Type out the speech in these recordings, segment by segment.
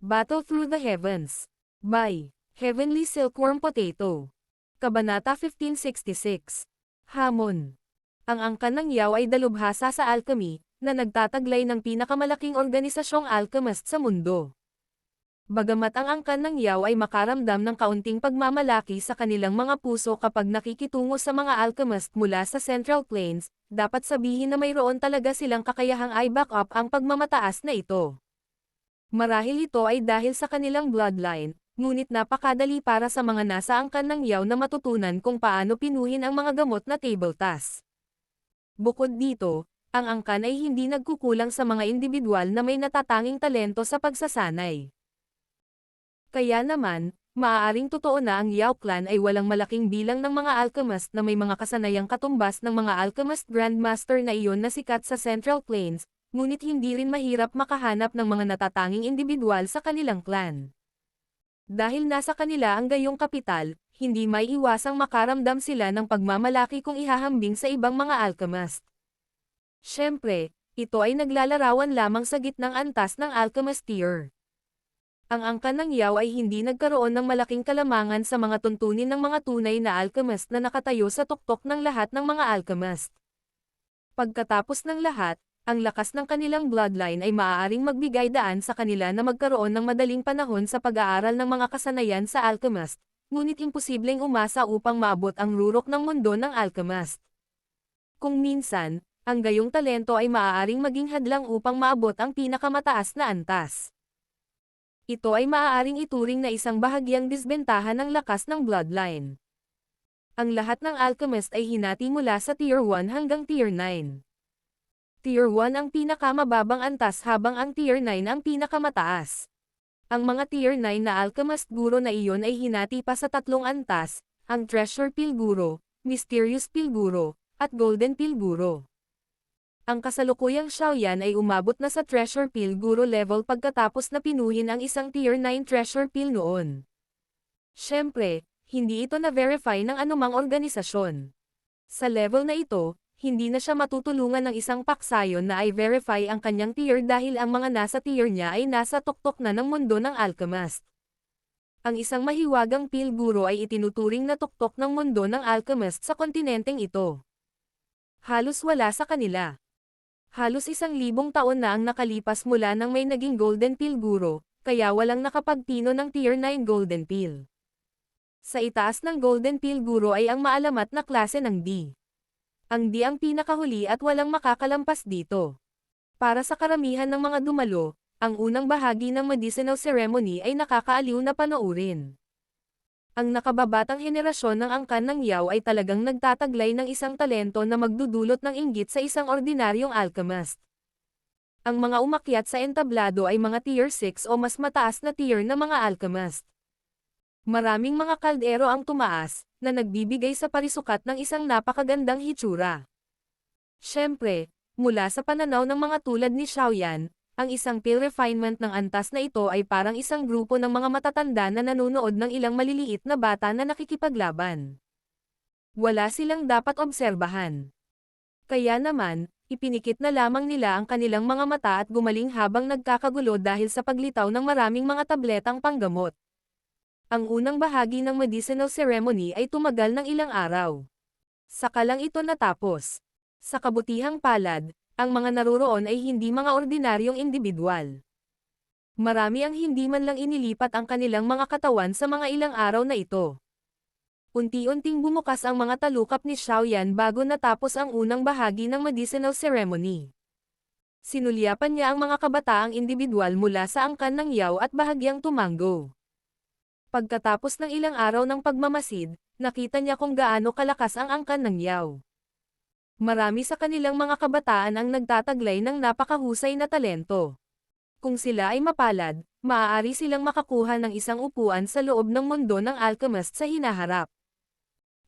Battle Through the Heavens. By Heavenly Silkworm Potato. Kabanata 1566. Hamon. Ang angkan ng Yao ay dalubhasa sa alchemy, na nagtataglay ng pinakamalaking organisasyong alchemist sa mundo. Bagamat ang angkan ng Yao ay makaramdam ng kaunting pagmamalaki sa kanilang mga puso kapag nakikitungo sa mga alchemist mula sa Central Plains, dapat sabihin na mayroon talaga silang kakayahang i-back up ang pagmamataas na ito. Marahil ito ay dahil sa kanilang bloodline, ngunit napakadali para sa mga nasa angkan ng Yao na matutunan kung paano pinuhin ang mga gamot na table task. Bukod dito, ang angkan ay hindi nagkukulang sa mga individual na may natatanging talento sa pagsasanay. Kaya naman, maaaring totoo na ang Yao clan ay walang malaking bilang ng mga alchemist na may mga kasanayang katumbas ng mga alchemist grandmaster na iyon na sikat sa Central Plains, ngunit hindi rin mahirap makahanap ng mga natatanging individual sa kanilang clan. Dahil nasa kanila ang gayong kapital, hindi may iwasang makaramdam sila ng pagmamalaki kung ihahambing sa ibang mga alchemist. Siyempre, ito ay naglalarawan lamang sa gitnang antas ng alchemist tier. Ang angkan ng Yao ay hindi nagkaroon ng malaking kalamangan sa mga tuntunin ng mga tunay na alchemist na nakatayo sa tuktok ng lahat ng mga alchemist. Pagkatapos ng lahat, ang lakas ng kanilang bloodline ay maaaring magbigay daan sa kanila na magkaroon ng madaling panahon sa pag-aaral ng mga kasanayan sa alchemist, ngunit imposibleng umasa upang maabot ang rurok ng mundo ng alchemist. Kung minsan, ang gayong talento ay maaaring maging hadlang upang maabot ang pinakamataas na antas. Ito ay maaaring ituring na isang bahagyang disbentahan ng lakas ng bloodline. Ang lahat ng alchemist ay hinati mula sa Tier 1 hanggang Tier 9. Tier 1 ang pinakamababang antas habang ang Tier 9 ang pinakamataas. Ang mga Tier 9 na alchemist guro na iyon ay hinati pa sa tatlong antas, ang Treasure Pill Guro, Mysterious Pill Guro, at Golden Pill Guro. Ang kasalukuyang Xiaoyan ay umabot na sa Treasure Pill Guro level pagkatapos na pinuhin ang isang Tier 9 Treasure Pill noon. Siyempre, hindi ito na-verify ng anumang organisasyon. Sa level na ito, hindi na siya matutulungan ng isang paksayon na i-verify ang kanyang tier dahil ang mga nasa tier niya ay nasa tuktok na ng mundo ng alchemist. Ang isang mahiwagang pill guro ay itinuturing na tuktok ng mundo ng alchemist sa kontinenteng ito. Halos wala sa kanila. Halos 1,000 taon na ang nakalipas mula nang may naging golden pill guro, kaya walang nakapagpino ng tier 9 golden pill. Sa itaas ng golden pill guro ay ang maalamat na klase ng D. Ang D ang pinakahuli at walang makakalampas dito. Para sa karamihan ng mga dumalo, ang unang bahagi ng medicinal ceremony ay nakakaaliw na panoorin. Ang nakababatang henerasyon ng angkan ng Yao ay talagang nagtataglay ng isang talento na magdudulot ng inggit sa isang ordinaryong alchemist. Ang mga umakyat sa entablado ay mga tier 6 o mas mataas na tier na mga alchemist. Maraming mga kaldero ang tumaas, na nagbibigay sa parisukat ng isang napakagandang hitsura. Siyempre, mula sa pananaw ng mga tulad ni Xiaoyan, ang isang pill refinement ng antas na ito ay parang isang grupo ng mga matatanda na nanonood ng ilang maliliit na bata na nakikipaglaban. Wala silang dapat obserbahan. Kaya naman, ipinikit na lamang nila ang kanilang mga mata at gumaling habang nagkakagulo dahil sa paglitaw ng maraming mga tabletang panggamot. Ang unang bahagi ng medicinal ceremony ay tumagal ng ilang araw. Saka lang ito natapos. Sa kabutihang palad, ang mga naruroon ay hindi mga ordinaryong individual. Marami ang hindi man lang inilipat ang kanilang mga katawan sa mga ilang araw na ito. Unti-unting bumukas ang mga talukap ni Xiaoyan bago natapos ang unang bahagi ng medicinal ceremony. Sinulyapan niya ang mga kabataang individual mula sa angkan ng Yao at bahagyang tumango. Pagkatapos ng ilang araw ng pagmamasid, nakita niya kung gaano kalakas ang angkan ng Yao. Marami sa kanilang mga kabataan ang nagtataglay ng napakahusay na talento. Kung sila ay mapalad, maaari silang makakuha ng isang upuan sa loob ng mundo ng alchemist sa hinaharap.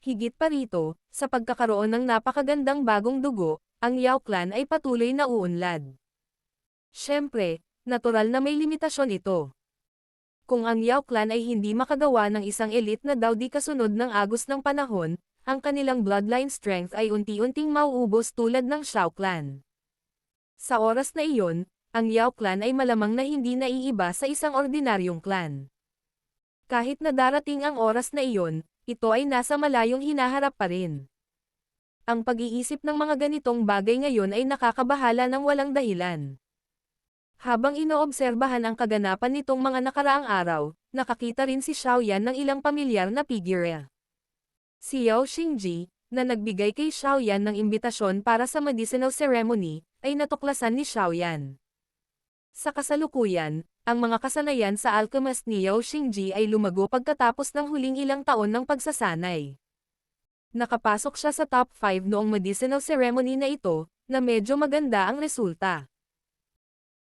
Higit pa rito, sa pagkakaroon ng napakagandang bagong dugo, ang Yao clan ay patuloy na uunlad. Siyempre, natural na may limitasyon ito. Kung ang Yao clan ay hindi makagawa ng isang elite na Daudi kasunod ng agos ng panahon, ang kanilang bloodline strength ay unti-unting mauubos tulad ng Xiao clan. Sa oras na iyon, Ang Yao clan ay malamang na hindi naiiba sa isang ordinaryong clan. Kahit na darating ang oras na iyon, ito ay nasa malayong hinaharap pa rin. Ang pag-iisip ng mga ganitong bagay ngayon ay nakakabahala ng walang dahilan. Habang inoobserbahan ang kaganapan nitong mga nakaraang araw, nakakita rin si Xiaoyan ng ilang pamilyar na figure. Si Yao Xingji, na nagbigay kay Xiaoyan ng imbitasyon para sa medicinal ceremony, ay natuklasan ni Xiaoyan. Sa kasalukuyan, ang mga kasanayan sa alchemist ni Yao Xingji ay lumago pagkatapos ng huling ilang taon ng pagsasanay. Nakapasok siya sa top 5 noong medicinal ceremony na ito, na medyo maganda ang resulta.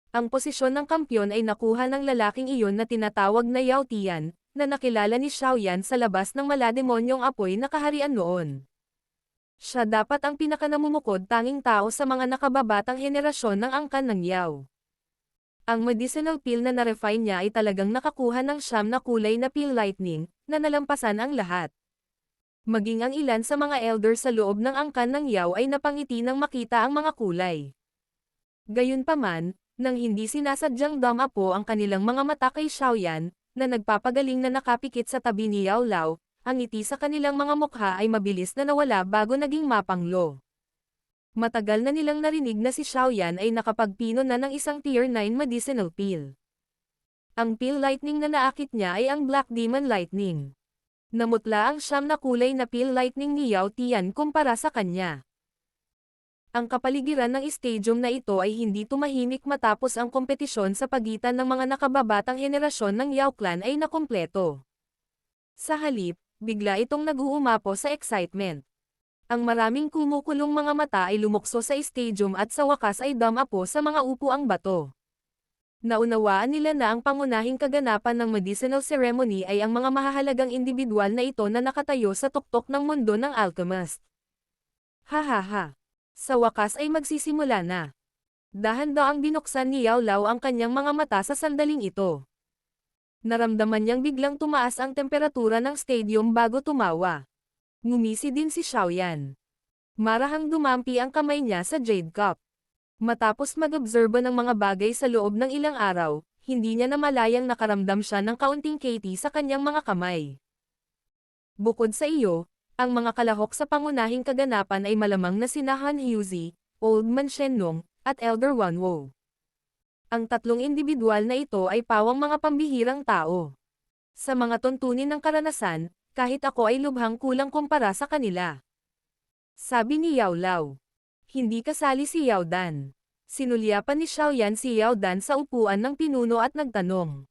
Ang posisyon ng kampyon ay nakuha ng lalaking iyon na tinatawag na Yao Tian, na nakilala ni Xiaoyan sa labas ng malademonyong apoy na kaharian noon. Siya dapat ang pinakanamumukod tanging tao sa mga nakababatang henerasyon ng angkan ng Yao. Ang medicinal pill na na-refine niya ay talagang nakakuha ng siyam na kulay na pill lightning, na nalampasan ang lahat. Maging ang ilan sa mga elder sa loob ng angkan ng Yao ay napangiti nang makita ang mga kulay. Gayunpaman, nang hindi sinasadyang damapo ang kanilang mga mata kay Xiaoyan, na nagpapagaling na nakapikit sa tabi ni Yao Lao, ang ngiti sa kanilang mga mukha ay mabilis na nawala bago naging mapanglo. Matagal na nilang narinig na si Xiaoyan ay nakapagpino na ng isang Tier 9 medicinal pill. Ang pill lightning na naakit niya ay ang Black Demon Lightning. Namutla ang siyam na kulay na pill lightning ni Yao Tian kumpara sa kanya. Ang kapaligiran ng stadium na ito ay hindi tumahimik matapos ang kompetisyon sa pagitan ng mga nakababatang henerasyon ng Yao clan ay nakumpleto. Sa halip, bigla itong nag-uumapo sa excitement. Ang maraming kumukulong mga mata ay lumukso sa stadium at sa wakas ay dumapo sa mga upuang bato. Naunawaan nila na ang pangunahing kaganapan ng medicinal ceremony ay ang mga mahahalagang individual na ito na nakatayo sa tuktok ng mundo ng alchemist. Hahaha. Sa wakas ay magsisimula na. Dahan-daang binuksan ni Yao Lao ang kanyang mga mata sa sandaling ito. Naramdaman niyang biglang tumaas ang temperatura ng stadium bago tumawa. Ngumisi din si Xiaoyan. Marahang dumampi ang kamay niya sa Jade Cup. Matapos mag-obserba ng mga bagay sa loob ng ilang araw, hindi niya namalayang nakaramdam siya ng kaunting kati sa kanyang mga kamay. Bukod sa iyo, ang mga kalahok sa pangunahing kaganapan ay malamang na sina Han Huzi, Old Man Shenlong, at Elder Wanwo. Ang tatlong individual na ito ay pawang mga pambihirang tao. Sa mga tuntunin ng karanasan, kahit ako ay lubhang kulang kumpara sa kanila. Sabi ni Yao Lao. Hindi kasali si Yao Dan. Sinulyapan ni Xiaoyan si Yao Dan sa upuan ng pinuno at nagtanong.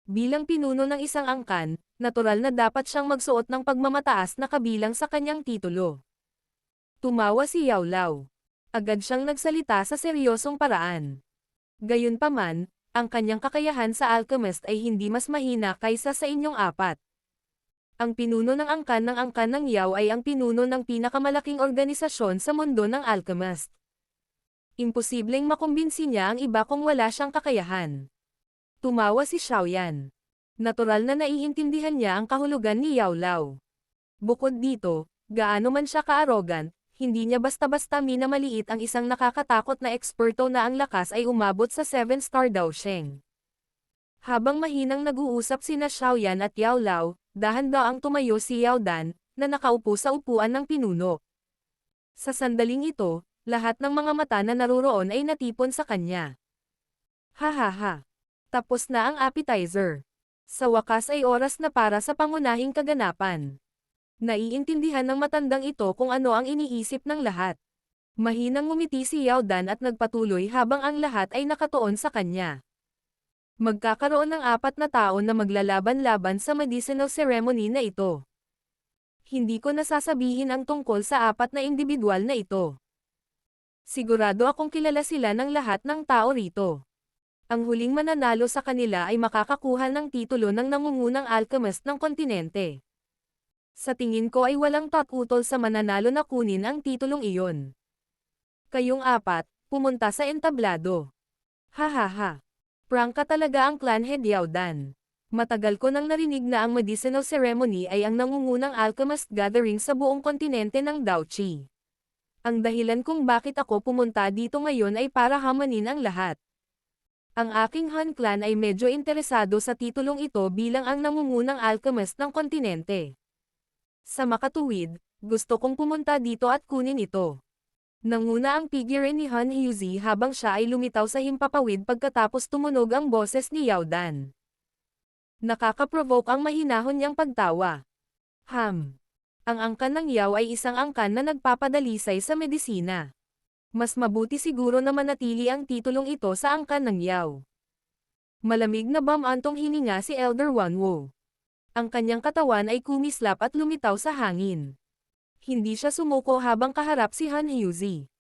Bilang pinuno ng isang angkan, natural na dapat siyang magsuot ng pagmamataas na kabilang sa kanyang titulo. Tumawa si Yao Lao. Agad siyang nagsalita sa seryosong paraan. Gayunpaman, ang kanyang kakayahan sa alchemist ay hindi mas mahina kaysa sa inyong apat. Ang pinuno ng angkan ng Yao ay ang pinuno ng pinakamalaking organisasyon sa mundo ng alchemist. Imposibleng makumbinsi niya ang iba kung wala siyang kakayahan. Tumawa si Xiaoyan. Natural na naiintindihan niya ang kahulugan ni Yao Lao. Bukod dito, gaano man siya ka-arrogant, hindi niya basta-basta minamaliit ang isang nakakatakot na eksperto na ang lakas ay umabot sa 7-star daw Sheng. Habang mahinang nag-uusap sina Xiaoyan at Yao Lao, dahan-daang tumayo si Yao Dan, na nakaupo sa upuan ng pinuno. Sa sandaling ito, lahat ng mga mata na naruroon ay natipon sa kanya. Hahaha. Tapos na ang appetizer. Sa wakas ay oras na para sa pangunahing kaganapan. Naiintindihan ng matandang ito kung ano ang iniisip ng lahat. Mahinang ngumiti si Yao Dan at nagpatuloy habang ang lahat ay nakatuon sa kanya. Magkakaroon ng 4 na tao na maglalaban-laban sa medicinal ceremony na ito. Hindi ko nasasabihin ang tungkol sa 4 na individual na ito. Sigurado akong kilala sila ng lahat ng tao rito. Ang huling mananalo sa kanila ay makakakuha ng titulo ng nangungunang alchemist ng kontinente. Sa tingin ko ay walang tututol sa mananalo na kunin ang titulong iyon. Kayong 4, pumunta sa entablado. Hahaha. Prangka talaga ang clan head Yao Dan. Matagal ko nang narinig na ang medicinal ceremony ay ang nangungunang alchemist gathering sa buong kontinente ng Daochi. Ang dahilan kung bakit ako pumunta dito ngayon ay para hamanin ang lahat. Ang aking Han clan ay medyo interesado sa titulong ito bilang ang nangungunang alchemist ng kontinente. Sa makatuwid, gusto kong pumunta dito at kunin ito. Nanguna ang figure ni Han Hyuzi habang siya ay lumitaw sa himpapawid pagkatapos tumunog ang boses ni Yao Dan. Nakaka-provoke ang mahinahon niyang pagtawa. Ang angkan ng Yao ay isang angkan na nagpapadalisay sa medisina. Mas mabuti siguro na manatili ang titulong ito sa angkan ng Yao. Malamig na bamantong hininga si Elder Wanwo. Ang kanyang katawan ay kumislap at lumitaw sa hangin. Hindi siya sumuko habang kaharap si Han Hyuzi.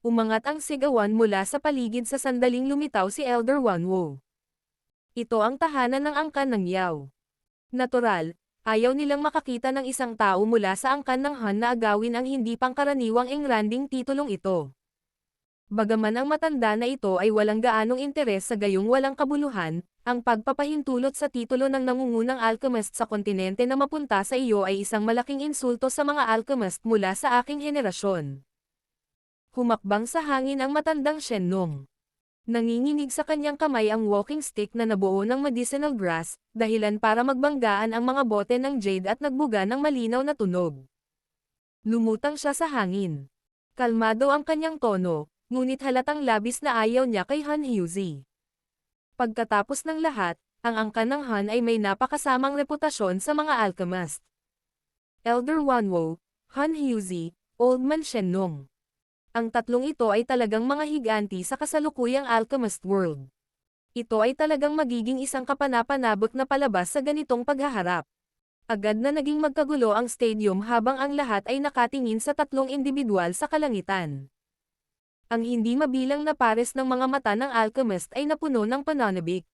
Umangat ang sigawan mula sa paligid sa sandaling lumitaw si Elder Wanwo. Ito ang tahanan ng angkan ng Yao. Natural, ayaw nilang makakita ng isang tao mula sa angkan ng Han na agawin ang hindi pangkaraniwang engranding titulong ito. Bagaman ang matanda na ito ay walang gaanong interes sa gayong walang kabuluhan, ang pagpapahintulot sa titulo ng nangungunang alchemist sa kontinente na mapunta sa iyo ay isang malaking insulto sa mga alchemist mula sa aking henerasyon. Humakbang sa hangin ang matandang Shenlong. Nanginginig sa kanyang kamay ang walking stick na nabuo ng medicinal grass, dahilan para magbanggaan ang mga bote ng jade at nagbuga ng malinaw na tunog. Lumutang siya sa hangin. Kalmado ang kanyang tono, ngunit halatang labis na ayaw niya kay Han Hyuzi. Pagkatapos ng lahat, ang angkan ng Han ay may napakasamang reputasyon sa mga alchemist. Elder Wanwo, Han Hyuzi, Old Man Shenlong. Ang tatlong ito ay talagang mga higanti sa kasalukuyang alchemist world. Ito ay talagang magiging isang kapanapanabot na palabas sa ganitong paghaharap. Agad na naging magkagulo ang stadium habang ang lahat ay nakatingin sa tatlong individual sa kalangitan. Ang hindi mabilang na pares ng mga mata ng alchemist ay napuno ng pananabik.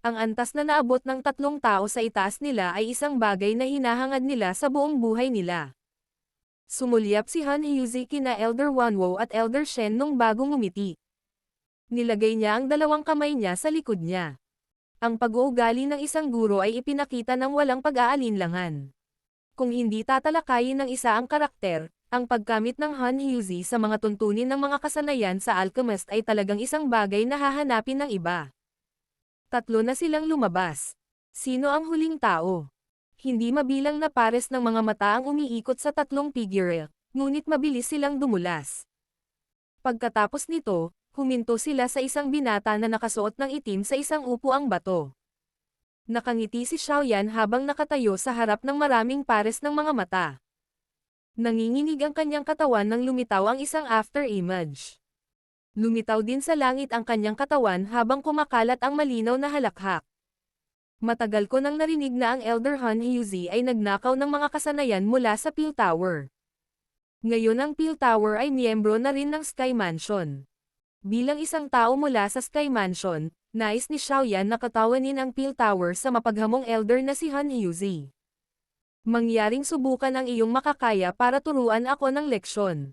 Ang antas na naabot ng tatlong tao sa itaas nila ay isang bagay na hinahangad nila sa buong buhay nila. Sumulyap si Han Hyuzi kina Elder Wanwo at Elder Shen nung bago ngumiti. Nilagay niya ang dalawang kamay niya sa likod niya. Ang pag-uugali ng isang guro ay ipinakita ng walang pag-aalinlangan. Kung hindi tatalakayin ng isa ang karakter, ang pagkamit ng Han Hyuzi sa mga tuntunin ng mga kasanayan sa alchemist ay talagang isang bagay na hahanapin ng iba. Tatlo na silang lumabas. Sino ang huling tao? Hindi mabilang na pares ng mga mata ang umiikot sa tatlong figure, ngunit mabilis silang dumulas. Pagkatapos nito, huminto sila sa isang binata na nakasuot ng itim sa isang upuang bato. Nakangiti si Xiaoyan habang nakatayo sa harap ng maraming pares ng mga mata. Nanginginig ang kanyang katawan nang lumitaw ang isang after image. Lumitaw din sa langit ang kanyang katawan habang kumakalat ang malinaw na halakhak. Matagal ko nang narinig na ang Elder Han Hyuzi ay nagnakaw ng mga kasanayan mula sa Peel Tower. Ngayon ang Peel Tower ay miyembro na rin ng Sky Mansion. Bilang isang tao mula sa Sky Mansion, nais ni Xiaoyan na katawanin ang Peel Tower sa mapaghamong Elder na si Han Hyuzi. Mangyaring subukan ang iyong makakaya para turuan ako ng leksyon.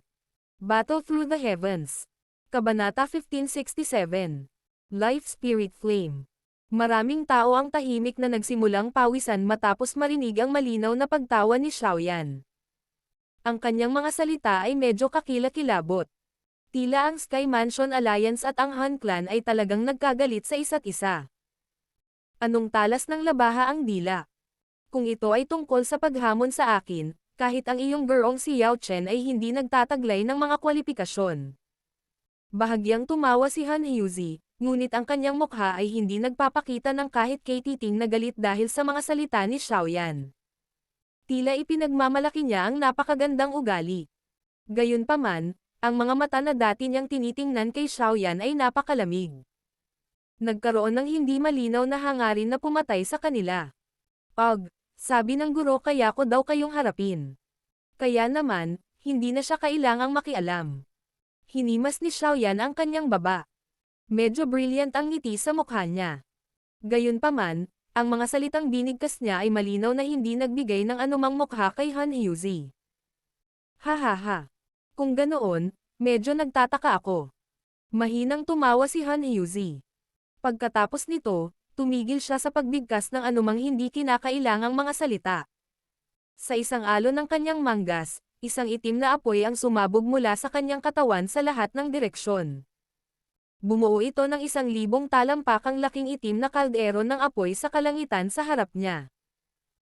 Battle Through the Heavens. Kabanata 1567. Life Spirit Flame. Maraming tao ang tahimik na nagsimulang pawisan matapos marinig ang malinaw na pagtawa ni Xiaoyan. Ang kanyang mga salita ay medyo kakilakilabot. Tila ang Sky Mansion Alliance at ang Han Clan ay talagang nagkagalit sa isa't isa. Anong talas ng labaha ang dila? Kung ito ay tungkol sa paghamon sa akin, kahit ang iyong gurong si Yao Chen ay hindi nagtataglay ng mga kwalifikasyon. Bahagyang tumawa si Han Hyuzi. Ngunit ang kanyang mukha ay hindi nagpapakita ng kahit katiting na galit dahil sa mga salita ni Xiaoyan. Tila ipinagmamalaki niya ang napakagandang ugali. Gayunpaman, ang mga mata na dati niyang tinitingnan kay Xiaoyan ay napakalamig. Nagkaroon ng hindi malinaw na hangarin na pumatay sa kanila. Sabi ng guro kaya ko daw kayong harapin. Kaya naman, hindi na siya kailangang makialam. Hinimas ni Xiaoyan ang kanyang baba. Medyo brilliant ang ngiti sa mukha niya. Gayunpaman, ang mga salitang binigkas niya ay malinaw na hindi nagbigay ng anumang mukha kay Han Hyuzi. Hahaha. Kung ganoon, medyo nagtataka ako. Mahinang tumawa si Han Hyuzi. Pagkatapos nito, tumigil siya sa pagbigkas ng anumang hindi kinakailangang mga salita. Sa isang alon ng kanyang manggas, isang itim na apoy ang sumabog mula sa kanyang katawan sa lahat ng direksyon. Bumuo ito ng 1,000 talampakang laking itim na kaldero ng apoy sa kalangitan sa harap niya.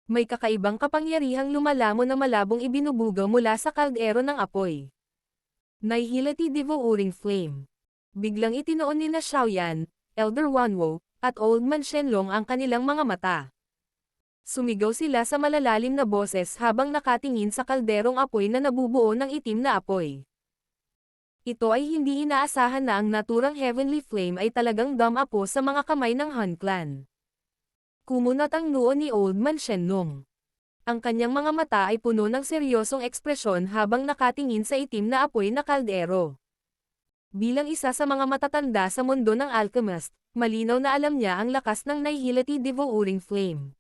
May kakaibang kapangyarihang lumalamon na malabong ibinubugaw mula sa kaldero ng apoy. Nihility Devouring Flame. Biglang itinoon ni na Xiaoyan, Elder Wanwo, at Old Man Shenlong ang kanilang mga mata. Sumigaw sila sa malalalim na boses habang nakatingin sa kalderong apoy na nabubuo ng itim na apoy. Ito ay hindi inaasahan na ang naturang Heavenly Flame ay talagang dam-apo sa mga kamay ng Han Clan. Kumunat ang noo ni Old Man Shenlong. Ang kanyang mga mata ay puno ng seryosong ekspresyon habang nakatingin sa itim na apoy na kaldero. Bilang isa sa mga matatanda sa mundo ng alchemist, malinaw na alam niya ang lakas ng Nihility Devouring Flame.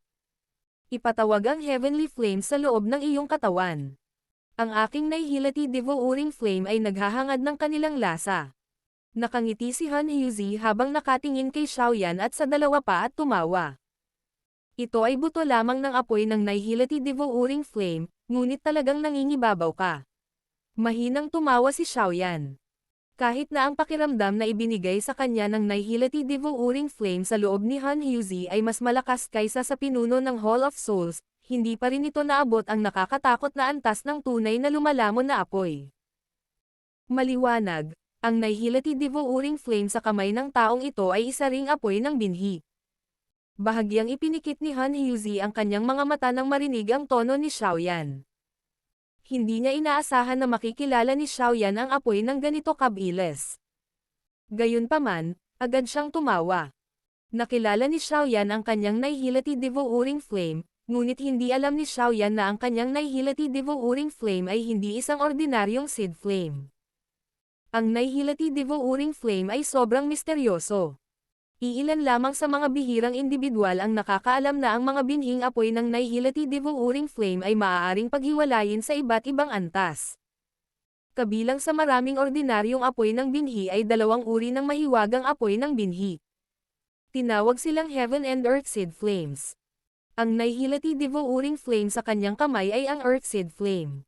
Ipatawag ang Heavenly Flame sa loob ng iyong katawan. Ang aking Nihility Devouring Flame ay naghahangad ng kanilang lasa. Nakangiti si Han Huzi habang nakatingin kay Xiaoyan at sa dalawa pa at tumawa. Ito ay buto lamang ng apoy ng Nihility Devouring Flame, ngunit talagang nangingibabaw ka. Mahinang tumawa si Xiaoyan. Kahit na ang pakiramdam na ibinigay sa kanya ng Nihility Devouring Flame sa loob ni Han Huzi ay mas malakas kaysa sa pinuno ng Hall of Souls, hindi pa rin ito naabot ang nakakatakot na antas ng tunay na lumalamon na apoy. Maliwanag, ang Nihility Devouring Flame sa kamay ng taong ito ay isa ring apoy ng binhi. Bahagyang ipinikit ni Han Huzi ang kanyang mga mata nang marinig ang tono ni Xiaoyan. Hindi niya inaasahan na makikilala ni Xiaoyan ang apoy ng ganito kabilis. Gayunpaman, agad siyang tumawa. Nakilala ni Xiaoyan ang kanyang Nihility Devouring Flame, ngunit hindi alam ni Xiaoyan na ang kanyang Nihility Devouring Flame ay hindi isang ordinaryong Seed Flame. Ang Nihility Devouring Flame ay sobrang misteryoso. Iilan lamang sa mga bihirang individual ang nakakaalam na ang mga binhing apoy ng Nihility Devouring Flame ay maaaring paghiwalayin sa iba't ibang antas. Kabilang sa maraming ordinaryong apoy ng binhi ay dalawang uri ng mahiwagang apoy ng binhi. Tinawag silang Heaven and Earth Seed Flames. Ang Nihility Devouring Flame sa kanyang kamay ay ang Earth Seed Flame.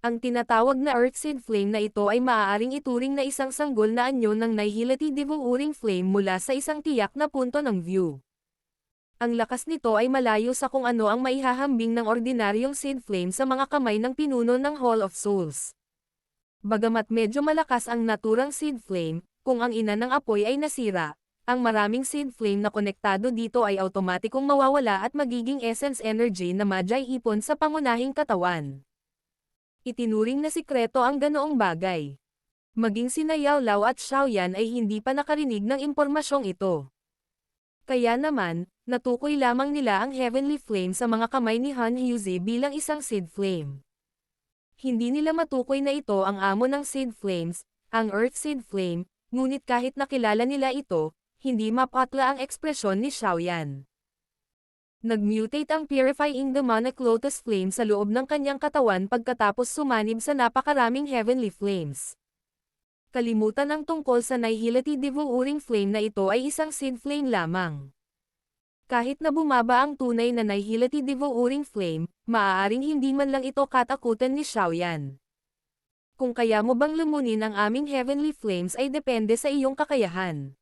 Ang tinatawag na Earthseed Flame na ito ay maaaring ituring na isang sanggol na anyo ng Nihility Devouring Flame mula sa isang tiyak na punto ng view. Ang lakas nito ay malayo sa kung ano ang maihahambing ng ordinaryong Seed Flame sa mga kamay ng pinuno ng Hall of Souls. Bagamat medyo malakas ang naturang Seed Flame, kung ang ina ng apoy ay nasira, ang maraming Seed Flame na konektado dito ay automatikong mawawala at magiging essence energy na madyay-ipon sa pangunahing katawan. Itinuring na sikreto ang ganoong bagay. Maging sina Yao Lao at Xiaoyan ay hindi pa nakarinig ng impormasyong ito. Kaya naman, natukoy lamang nila ang Heavenly Flame sa mga kamay ni Han Huzi bilang isang Seed Flame. Hindi nila matukoy na ito ang amo ng Seed Flames, ang Earth Seed Flame, ngunit kahit nakilala nila ito, hindi mapatla ang ekspresyon ni Xiaoyan. Nag-mutate ang Purifying Demonic Lotus Flame sa loob ng kanyang katawan pagkatapos sumanib sa napakaraming Heavenly Flames. Kalimutan ang tungkol sa Nihility Devouring Flame na ito ay isang Seed Flame lamang. Kahit na bumaba ang tunay na Nihility Devouring Flame, maaaring hindi man lang ito katakutan ni Xiaoyan. Kung kaya mo bang lumunin ang aming Heavenly Flames ay depende sa iyong kakayahan.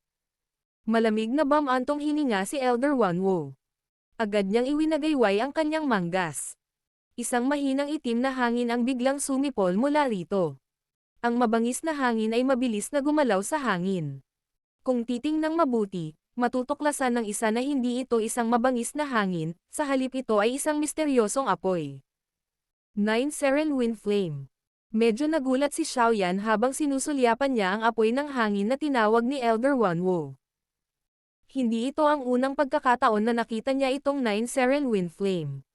Malamig na bamantong hininga si Elder Wanwo. Agad niyang iwinagayway ang kanyang manggas. Isang mahinang itim na hangin ang biglang sumipol mula rito. Ang mabangis na hangin ay mabilis na gumalaw sa hangin. Kung titingnang mabuti, matutuklasan ng isa na hindi ito isang mabangis na hangin, sa halip ito ay isang misteryosong apoy. 9 Seren Wind Flame. Medyo nagulat si Xiaoyan habang sinusulyapan niya ang apoy ng hangin na tinawag ni Elder Wanwo. Hindi ito ang unang pagkakataon na nakita niya itong 9 Seren Wind Flame.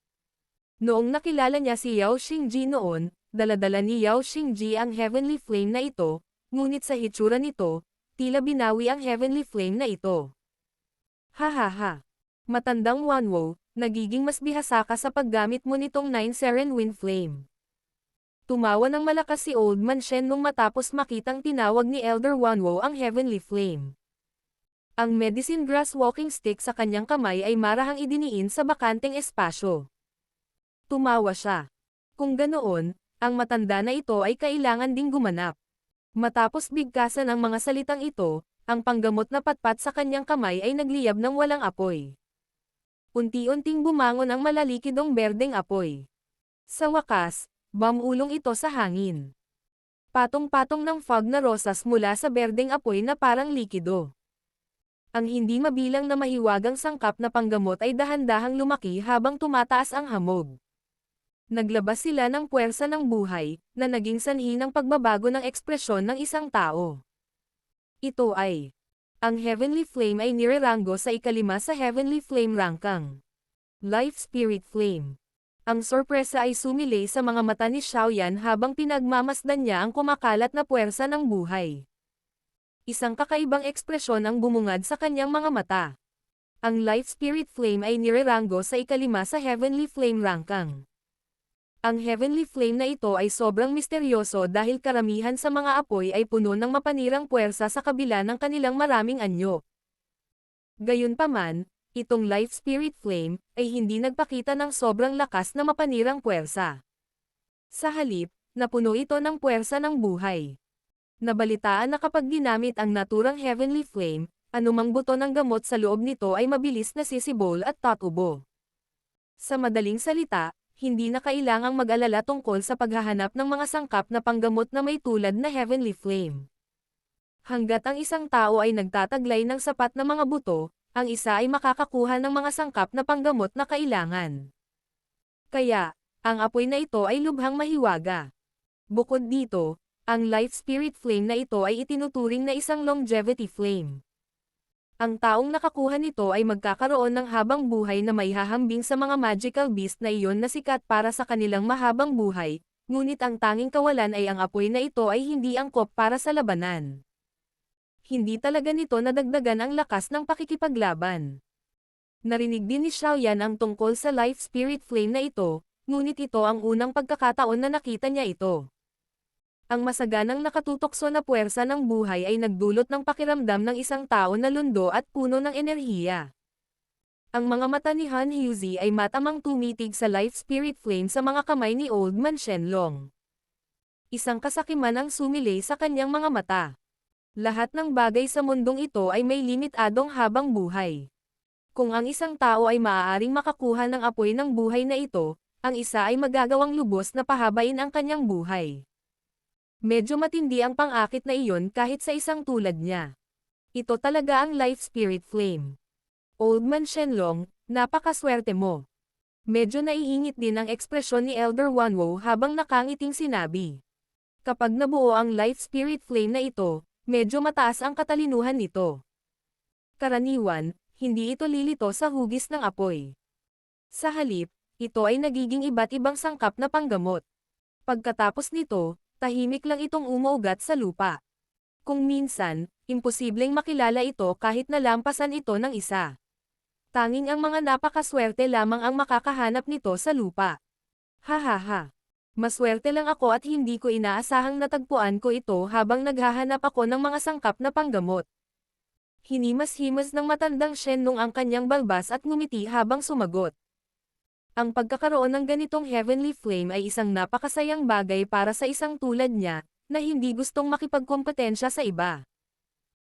Noong nakilala niya si Yao Xingji noon, daladala ni Yao Xingji ang Heavenly Flame na ito, ngunit sa hitsura nito, tila binawi ang Heavenly Flame na ito. Hahaha. Matandang Wanwo, nagiging mas bihasa ka sa paggamit mo nitong 9 Seren Wind Flame. Tumawa ng malakas si Old Man Shen nung matapos makitang tinawag ni Elder Wanwo ang Heavenly Flame. Ang medicine grass walking stick sa kanyang kamay ay marahang idiniin sa bakanteng espasyo. Tumawa siya. Kung ganoon, ang matanda na ito ay kailangan ding gumanap. Matapos bigkasan ang mga salitang ito, ang panggamot na patpat sa kanyang kamay ay nagliyab ng walang apoy. Unti-unting bumangon ang malalikidong berdeng apoy. Sa wakas, bumulong ito sa hangin. Patong-patong ng fog na rosas mula sa berdeng apoy na parang likido. Ang hindi mabilang na mahiwagang sangkap na panggamot ay dahan-dahang lumaki habang tumataas ang hamog. Naglabas sila ng puwersa ng buhay, na naging sanhi ng pagbabago ng ekspresyon ng isang tao. Ito ay ang Heavenly Flame ay nireranggo sa ikalima sa Heavenly Flame Rangkang. Life Spirit Flame. Ang sorpresa ay sumilay sa mga mata ni Xiaoyan habang pinagmamasdan niya ang kumakalat na puwersa ng buhay. Isang kakaibang ekspresyon ang bumungad sa kanyang mga mata. Ang Life Spirit Flame ay nireranggo sa ikalima sa Heavenly Flame Rangkang. Ang Heavenly Flame na ito ay sobrang misteryoso dahil karamihan sa mga apoy ay puno ng mapanirang puwersa sa kabila ng kanilang maraming anyo. Gayunpaman, itong Life Spirit Flame ay hindi nagpakita ng sobrang lakas na mapanirang puwersa. Sa halip, napuno ito ng puwersa ng buhay. Nabalitaan na kapag ginamit ang naturang Heavenly Flame, anumang buto ng gamot sa loob nito ay mabilis na sisibol at tatubo. Sa madaling salita, hindi na kailangang mag-alala tungkol sa paghahanap ng mga sangkap na panggamot na may tulad na Heavenly Flame. Hanggat ang isang tao ay nagtataglay ng sapat na mga buto, ang isa ay makakakuha ng mga sangkap na panggamot na kailangan. Kaya, ang apoy na ito ay lubhang mahiwaga. Bukod dito, ang Life Spirit Flame na ito ay itinuturing na isang longevity flame. Ang taong nakakuha nito ay magkakaroon ng habang buhay na maihahambing sa mga magical beast na iyon na sikat para sa kanilang mahabang buhay, ngunit ang tanging kawalan ay ang apoy na ito ay hindi angkop para sa labanan. Hindi talaga nito nadagdagan ang lakas ng pakikipaglaban. Narinig din ni Xiaoyan ang tungkol sa Life Spirit Flame na ito, ngunit ito ang unang pagkakataon na nakita niya ito. Ang masaganang nakatutokso na puwersa ng buhay ay nagdulot ng pakiramdam ng isang tao na lundo at puno ng enerhiya. Ang mga mata ni Han Huzi ay matamang tumitig sa Life Spirit Flame sa mga kamay ni Old Man Shenlong. Isang kasakiman ang sumilay sa kanyang mga mata. Lahat ng bagay sa mundong ito ay may limitadong habang buhay. Kung ang isang tao ay maaaring makakuha ng apoy ng buhay na ito, ang isa ay magagawang lubos na pahabain ang kanyang buhay. Medyo matindi ang pang-akit na iyon kahit sa isang tulad niya. Ito talaga ang Life Spirit Flame. Old Man Shenlong, napakaswerte mo. Medyo naiingit din ang ekspresyon ni Elder Wanwo habang nakangiting sinabi. Kapag nabuo ang Life Spirit Flame na ito, medyo mataas ang katalinuhan nito. Karaniwan, hindi ito lilito sa hugis ng apoy. Sa halip, ito ay nagiging iba't ibang sangkap na panggamot. Pagkatapos nito, tahimik lang itong umuugat sa lupa. Kung minsan, imposibleng makilala ito kahit nalampasan ito ng isa. Tanging ang mga napakaswerte lamang ang makakahanap nito sa lupa. Hahaha. Maswerte lang ako at hindi ko inaasahang natagpuan ko ito habang naghahanap ako ng mga sangkap na panggamot. Hinimas-himas ng matandang Shenlong ang kanyang balbas at ngumiti habang sumagot. Ang pagkakaroon ng ganitong Heavenly Flame ay isang napakasayang bagay para sa isang tulad niya, na hindi gustong makipagkompetensya sa iba.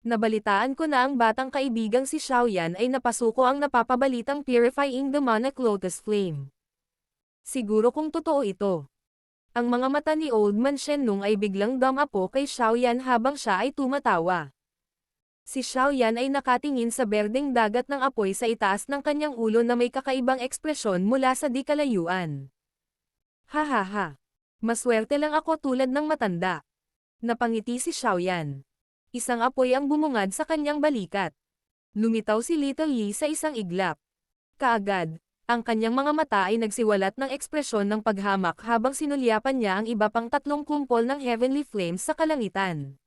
Nabalitaan ko na ang batang kaibigang si Xiaoyan ay napasuko ang napapabalitang Purifying Demonic Lotus Flame. Siguro kung totoo ito. Ang mga mata ni Old Man Shenlong ay biglang dumapo kay Xiaoyan habang siya ay tumatawa. Si Xiaoyan ay nakatingin sa berdeng dagat ng apoy sa itaas ng kanyang ulo na may kakaibang ekspresyon mula sa di kalayuan. Hahaha. Maswerte lang ako tulad ng matanda. Napangiti si Xiaoyan. Isang apoy ang bumungad sa kanyang balikat. Lumitaw si Little Yi sa isang iglap. Kaagad, ang kanyang mga mata ay nagsiwalat ng ekspresyon ng paghamak habang sinulyapan niya ang iba pang tatlong kumpol ng Heavenly Flames sa kalangitan.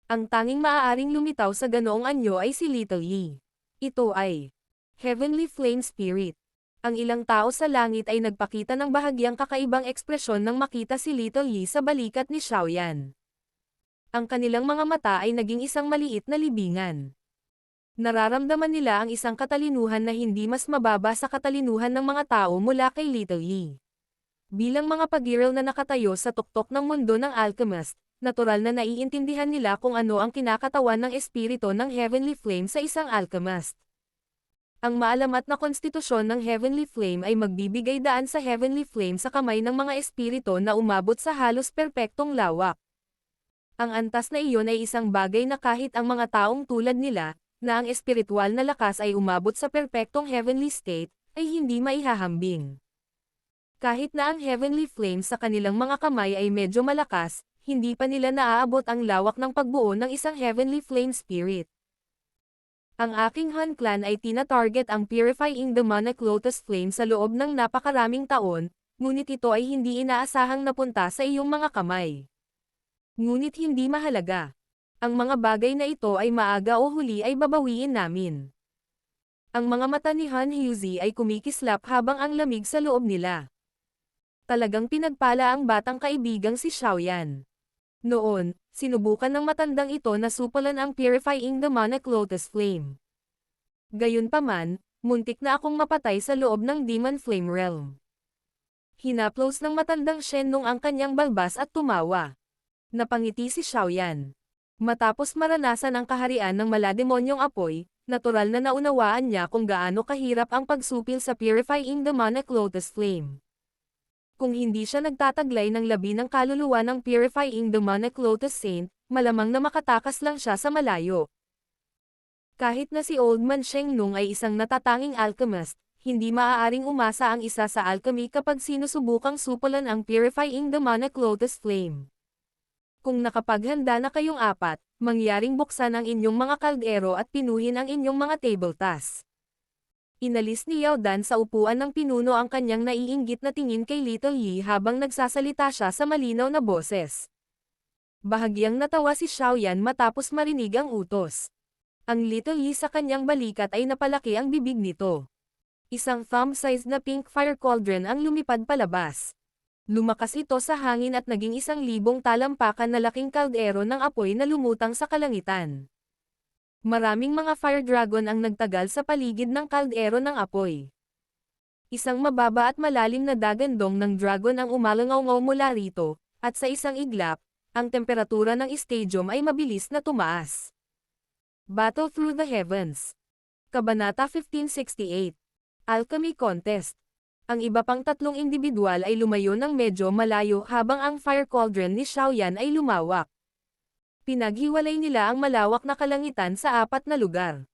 Ang tanging maaaring lumitaw sa ganoong anyo ay si Little Yi. Ito ay Heavenly Flame Spirit. Ang ilang tao sa langit ay nagpakita ng bahagyang kakaibang ekspresyon nang makita si Little Yi sa balikat ni Xiaoyan. Ang kanilang mga mata ay naging isang maliit na libingan. Nararamdaman nila ang isang katalinuhan na hindi mas mababa sa katalinuhan ng mga tao mula kay Little Yi. Bilang mga pag-iral na nakatayo sa tuktok ng mundo ng alchemist, natural na naiintindihan nila kung ano ang kinakatawan ng espiritu ng Heavenly Flame sa isang alchemist. Ang maalamat na konstitusyon ng Heavenly Flame ay magbibigay daan sa Heavenly Flame sa kamay ng mga espiritu na umabot sa halos perpektong lawak. Ang antas na iyon ay isang bagay na kahit ang mga taong tulad nila, na ang espiritual na lakas ay umabot sa perpektong heavenly state, ay hindi maihahambing. Kahit na ang Heavenly Flame sa kanilang mga kamay ay medyo malakas, hindi pa nila naaabot ang lawak ng pagbuo ng isang Heavenly Flame Spirit. Ang aking Han Clan ay tina-target ang Purifying Demonic Lotus Flame sa loob ng napakaraming taon, ngunit ito ay hindi inaasahang napunta sa iyong mga kamay. Ngunit hindi mahalaga. Ang mga bagay na ito ay maaga o huli ay babawiin namin. Ang mga mata ni Han Huzi ay kumikislap habang ang lamig sa loob nila. Talagang pinagpala ang batang kaibigang si Xiaoyan. Noon, sinubukan ng matandang ito na supalan ang Purifying Demonic Lotus Flame. Gayunpaman, muntik na akong mapatay sa loob ng Demon Flame Realm. Hinaplos ng matandang Shenlong ang kanyang balbas at tumawa. Napangiti si Xiaoyan. Matapos maranasan ang kaharian ng malademonyong apoy, natural na naunawaan niya kung gaano kahirap ang pagsupil sa Purifying Demonic Lotus Flame. Kung hindi siya nagtataglay ng labi ng kaluluwa ng Purifying Demonic Lotus Saint, malamang na makatakas lang siya sa malayo. Kahit na si Old Man Shenlong ay isang natatanging alchemist, hindi maaaring umasa ang isa sa alchemy kapag sinusubukang supulan ang Purifying Demonic Lotus Flame. Kung nakapaghanda na kayong apat, mangyaring buksan ang inyong mga kaldero at pinuhin ang inyong mga table task. Inalis ni Yao Dan sa upuan ng pinuno ang kanyang naiinggit na tingin kay Little Yi habang nagsasalita siya sa malinaw na boses. Bahagyang natawa si Xiaoyan matapos marinig ang utos. Ang Little Yi sa kanyang balikat ay napalaki ang bibig nito. Isang thumb-sized na pink fire cauldron ang lumipad palabas. Lumakas ito sa hangin at naging 1,000 talampakan na laking kaldero ng apoy na lumutang sa kalangitan. Maraming mga fire dragon ang nagtagal sa paligid ng kaldero ng apoy. Isang mababa at malalim na dagandong ng dragon ang umalangaw mula rito, at sa isang iglap, ang temperatura ng stadium ay mabilis na tumaas. Battle Through the Heavens. Kabanata 1568. Alchemy Contest. Ang iba pang tatlong individual ay lumayo ng medyo malayo habang ang fire cauldron ni Xiaoyan ay lumawak. Pinaghiwalay nila ang malawak na kalangitan sa 4 na lugar.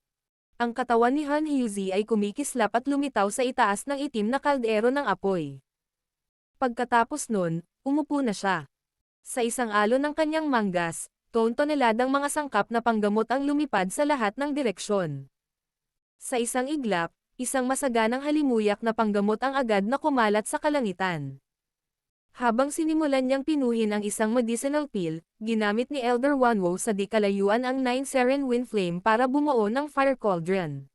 Ang katawan ni Han Huzi ay kumikislap at lumitaw sa itaas ng itim na kaldero ng apoy. Pagkatapos nun, umupo na siya. Sa isang alon ng kanyang manggas, toneladang mga sangkap na panggamot ang lumipad sa lahat ng direksyon. Sa isang iglap, isang masaganang halimuyak na panggamot ang agad na kumalat sa kalangitan. Habang sinimulan niyang pinuhin ang isang medicinal pill, ginamit ni Elder Wanwo sa di kalayuan ang 9 Seren Wind Flame para bumuo ng fire cauldron.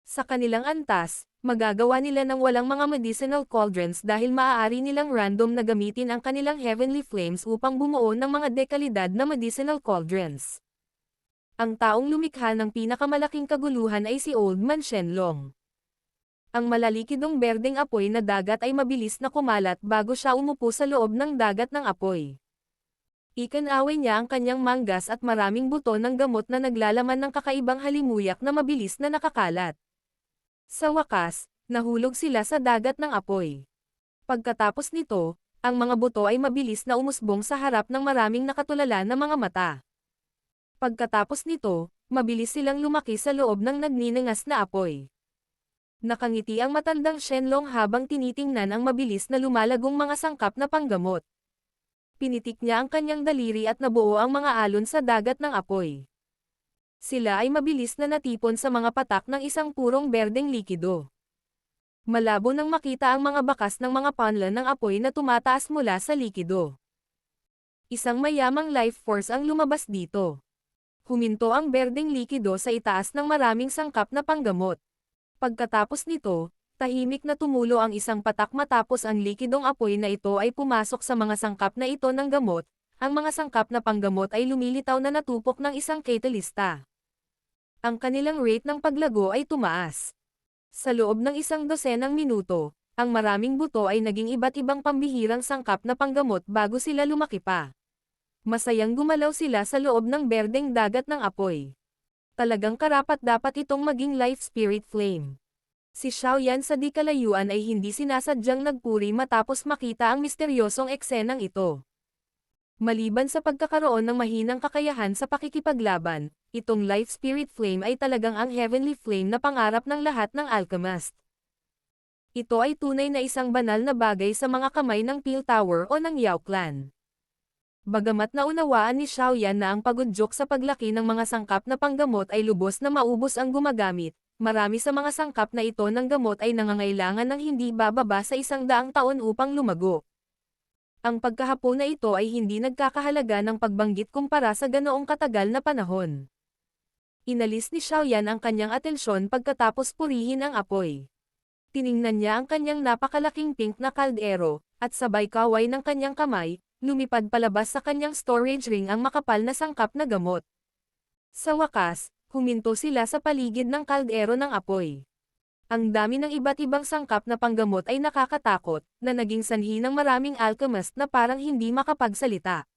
Sa kanilang antas, magagawa nila ng walang mga medicinal cauldrons dahil maaari nilang random na gamitin ang kanilang heavenly flames upang bumuo ng mga dekalidad na medicinal cauldrons. Ang taong lumikha ng pinakamalaking kaguluhan ay si Old Man Shenlong. Ang malalikidong berdeng apoy na dagat ay mabilis na kumalat bago siya umupo sa loob ng dagat ng apoy. Ikinaway niya ang kanyang manggas at maraming buto ng gamot na naglalaman ng kakaibang halimuyak na mabilis na nakakalat. Sa wakas, nahulog sila sa dagat ng apoy. Pagkatapos nito, ang mga buto ay mabilis na umusbong sa harap ng maraming nakatulala na mga mata. Pagkatapos nito, mabilis silang lumaki sa loob ng nagninangas na apoy. Nakangiti ang matandang Shenlong habang tinitingnan ang mabilis na lumalagong mga sangkap na panggamot. Pinitik niya ang kanyang daliri at nabuo ang mga alon sa dagat ng apoy. Sila ay mabilis na natipon sa mga patak ng isang purong berdeng likido. Malabo nang makita ang mga bakas ng mga panlan ng apoy na tumataas mula sa likido. Isang mayamang life force ang lumabas dito. Huminto ang berdeng likido sa itaas ng maraming sangkap na panggamot. Pagkatapos nito, tahimik na tumulo ang isang patak matapos ang likidong apoy na ito ay pumasok sa mga sangkap na ito ng gamot, ang mga sangkap na panggamot ay lumilitaw na natupok ng isang catalysta. Ang kanilang rate ng paglago ay tumaas. Sa loob ng 12 minuto, ang maraming buto ay naging iba't ibang pambihirang sangkap na panggamot bago sila lumaki pa. Masayang gumalaw sila sa loob ng berdeng dagat ng apoy. Talagang karapat-dapat itong maging life spirit flame. Si Xiaoyan sa di kalayuan ay hindi sinasadyang nagpuri matapos makita ang misteryosong eksenang ito. Maliban sa pagkakaroon ng mahinang kakayahan sa pakikipaglaban, itong life spirit flame ay talagang ang heavenly flame na pangarap ng lahat ng alchemist. Ito ay tunay na isang banal na bagay sa mga kamay ng Peel Tower o ng Yao Clan. Bagamat naunawaan ni Xiaoyan na ang pagudyok sa paglaki ng mga sangkap na panggamot ay lubos na maubos ang gumagamit, marami sa mga sangkap na ito ng gamot ay nangangailangan ng hindi bababa sa 100 taon upang lumago. Ang pagkahapon na ito ay hindi nagkakahalaga ng pagbanggit kumpara sa ganoong katagal na panahon. Inalis ni Xiaoyan ang kanyang atensyon pagkatapos purihin ang apoy. Tiningnan niya ang kanyang napakalaking pink na kaldero, at sabay kaway ng kanyang kamay, lumipad palabas sa kanyang storage ring ang makapal na sangkap na gamot. Sa wakas, huminto sila sa paligid ng kaldero ng apoy. Ang dami ng iba't ibang sangkap na panggamot ay nakakatakot, na naging sanhi ng maraming alchemist na parang hindi makapagsalita.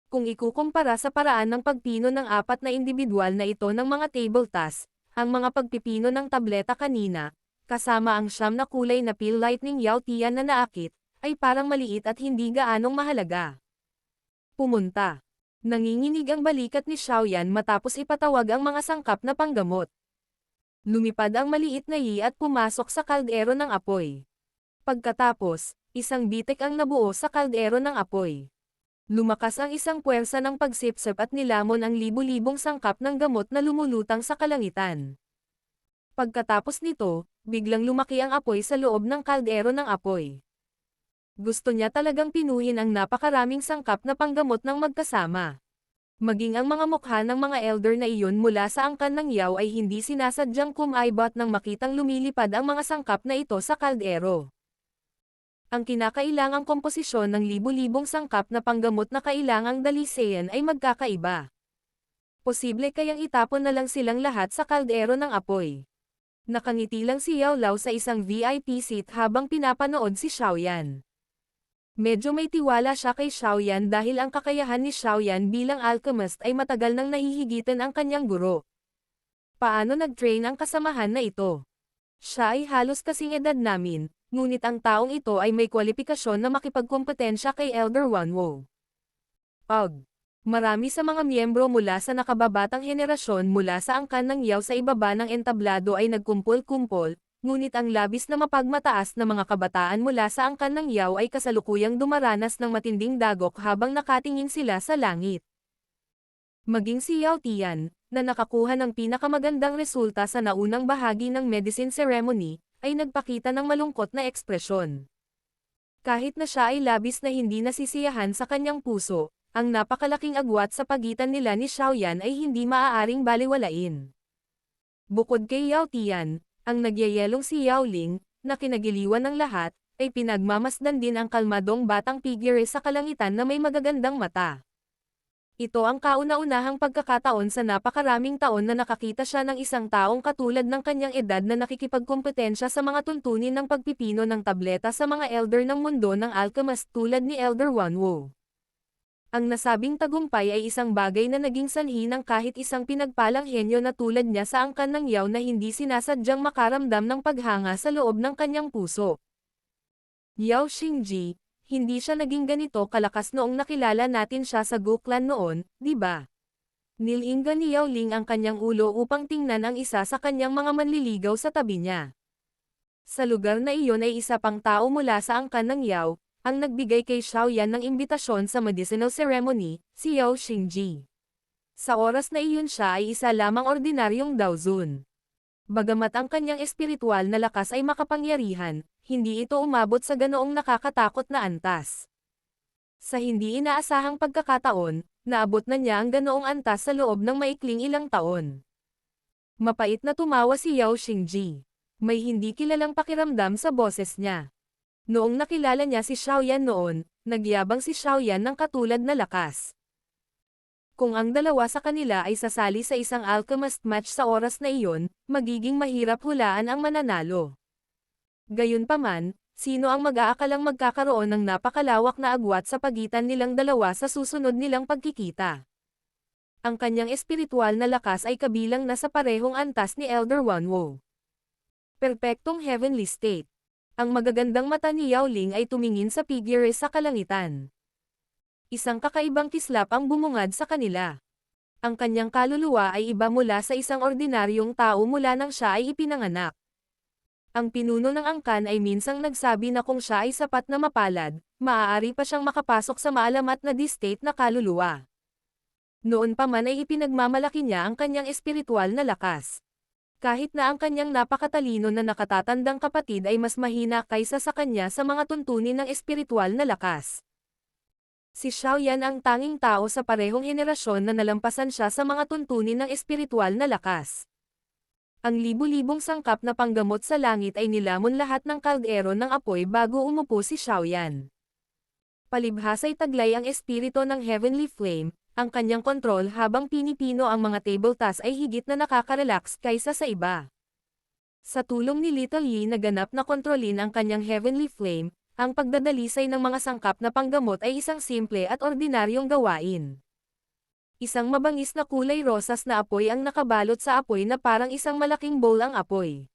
Kung ikukumpara sa paraan ng pagpino ng apat na individual na ito ng mga table tasks, ang mga pagpipino ng tableta kanina, kasama ang siyam na kulay na peel lightning Yao Tian na naakit, ay parang maliit at hindi gaanong mahalaga. Pumunta. Nanginginig ang balikat ni Xiaoyan matapos ipatawag ang mga sangkap na panggamot. Lumipad ang maliit na yi at pumasok sa kaldero ng apoy. Pagkatapos, isang bitik ang nabuo sa kaldero ng apoy. Lumakas ang isang puwersa ng pagsipsip at nilamon ang libu-libong sangkap ng gamot na lumulutang sa kalangitan. Pagkatapos nito, biglang lumaki ang apoy sa loob ng kaldero ng apoy. Gusto niya talagang pinuhin ang napakaraming sangkap na panggamot ng magkasama. Maging ang mga mukha ng mga elder na iyon mula sa angkan ng Yao ay hindi sinasadyang kumaibot nang makitang lumilipad ang mga sangkap na ito sa kaldero. Ang kinakailangang komposisyon ng libu-libong sangkap na panggamot na kailangang dalisayan ay magkakaiba. Posible kayang itapon na lang silang lahat sa kaldero ng apoy. Nakangiti lang si Yao Lao sa isang VIP seat habang pinapanood si Xiaoyan. Medyo may tiwala siya kay Xiaoyan dahil ang kakayahan ni Xiaoyan bilang alchemist ay matagal nang nahihigitan ang kanyang guro. Paano nag-train ang kasamahan na ito? Siya ay halos kasing edad namin, ngunit ang taong ito ay may kwalifikasyon na makipagkompetensya kay Elder Wanwo. Marami sa mga miyembro mula sa nakababatang henerasyon mula sa angkan ng Yao sa ibaba ng entablado ay nagkumpol-kumpol, ngunit ang labis na mapagmataas na mga kabataan mula sa angkan ng Yao ay kasalukuyang dumaranas ng matinding dagok habang nakatingin sila sa langit. Maging si Yao Tian, na nakakuha ng pinakamagandang resulta sa naunang bahagi ng medicine ceremony, ay nagpakita ng malungkot na ekspresyon. Kahit na siya ay labis na hindi nasisiyahan sa kanyang puso, ang napakalaking agwat sa pagitan nila ni Xiaoyan ay hindi maaaring baliwalain. Bukod kay Yao Tian, ang nagyayelong si Yao Ling, na kinagiliwan ng lahat, ay pinagmamasdan din ang kalmadong batang figure sa kalangitan na may magagandang mata. Ito ang kauna-unahang pagkakataon sa napakaraming taon na nakakita siya ng isang taong katulad ng kanyang edad na nakikipagkompetensya sa mga tuntunin ng pagpipino ng tableta sa mga elder ng mundo ng alchemist tulad ni Elder Wanwo. Ang nasabing tagumpay ay isang bagay na naging sanhi ng kahit isang pinagpalang henyo na tulad niya sa angkan ng Yao na hindi sinasadyang makaramdam ng paghanga sa loob ng kanyang puso. Yao Xingji, hindi siya naging ganito kalakas noong nakilala natin siya sa Gu Clan noon, di ba? Nilinggan ni Yao Ling ang kanyang ulo upang tingnan ang isa sa kanyang mga manliligaw sa tabi niya. Sa lugar na iyon ay isa pang tao mula sa angkan ng Yao, ang nagbigay kay Xiaoyan ng imbitasyon sa medicinal ceremony, si Yao Xingji. Sa oras na iyon siya ay isa lamang ordinaryong Daozun. Bagamat ang kanyang espiritual na lakas ay makapangyarihan, hindi ito umabot sa ganoong nakakatakot na antas. Sa hindi inaasahang pagkakataon, naabot na niya ang ganoong antas sa loob ng maikling ilang taon. Mapait na tumawa si Yao Xingji. May hindi kilalang pakiramdam sa boses niya. Noong nakilala niya si Xiaoyan noon, nagyabang si Xiaoyan ng katulad na lakas. Kung ang dalawa sa kanila ay sasali sa isang alchemist match sa oras na iyon, magiging mahirap hulaan ang mananalo. Gayunpaman, Sino ang mag-aakalang magkakaroon ng napakalawak na agwat sa pagitan nilang dalawa sa susunod nilang pagkikita? Ang kanyang espiritual na lakas ay kabilang na sa parehong antas ni Elder Wanwo. Perpektong heavenly state. Ang magagandang mata ni Yao Ling ay tumingin sa figure sa kalangitan. Isang kakaibang kislap ang bumungad sa kanila. Ang kanyang kaluluwa ay iba mula sa isang ordinaryong tao mula nang siya ay ipinanganak. Ang pinuno ng angkan ay minsang nagsabi na kung siya ay sapat na mapalad, maaari pa siyang makapasok sa maalamat na di-state na kaluluwa. Noon pa man ay ipinagmamalaki niya ang kanyang espiritual na lakas. Kahit na ang kanyang napakatalino na nakatatandang kapatid ay mas mahina kaysa sa kanya sa mga tuntunin ng espiritual na lakas. Si Xiaoyan ang tanging tao sa parehong henerasyon na nalampasan siya sa mga tuntunin ng espiritual na lakas. Ang libu-libong sangkap na panggamot sa langit ay nilamon lahat ng kaldero ng apoy bago umupo si Xiaoyan. Palibhas ay taglay ang espiritu ng Heavenly Flame, ang kanyang kontrol habang pinipino ang mga table task ay higit na nakaka-relax kaysa sa iba. Sa tulong ni Little Yi na ganap na kontrolin ang kanyang Heavenly Flame, ang pagdadalisay ng mga sangkap na panggamot ay isang simple at ordinaryong gawain. Isang mabangis na kulay rosas na apoy ang nakabalot sa apoy na parang isang malaking bowl ang apoy.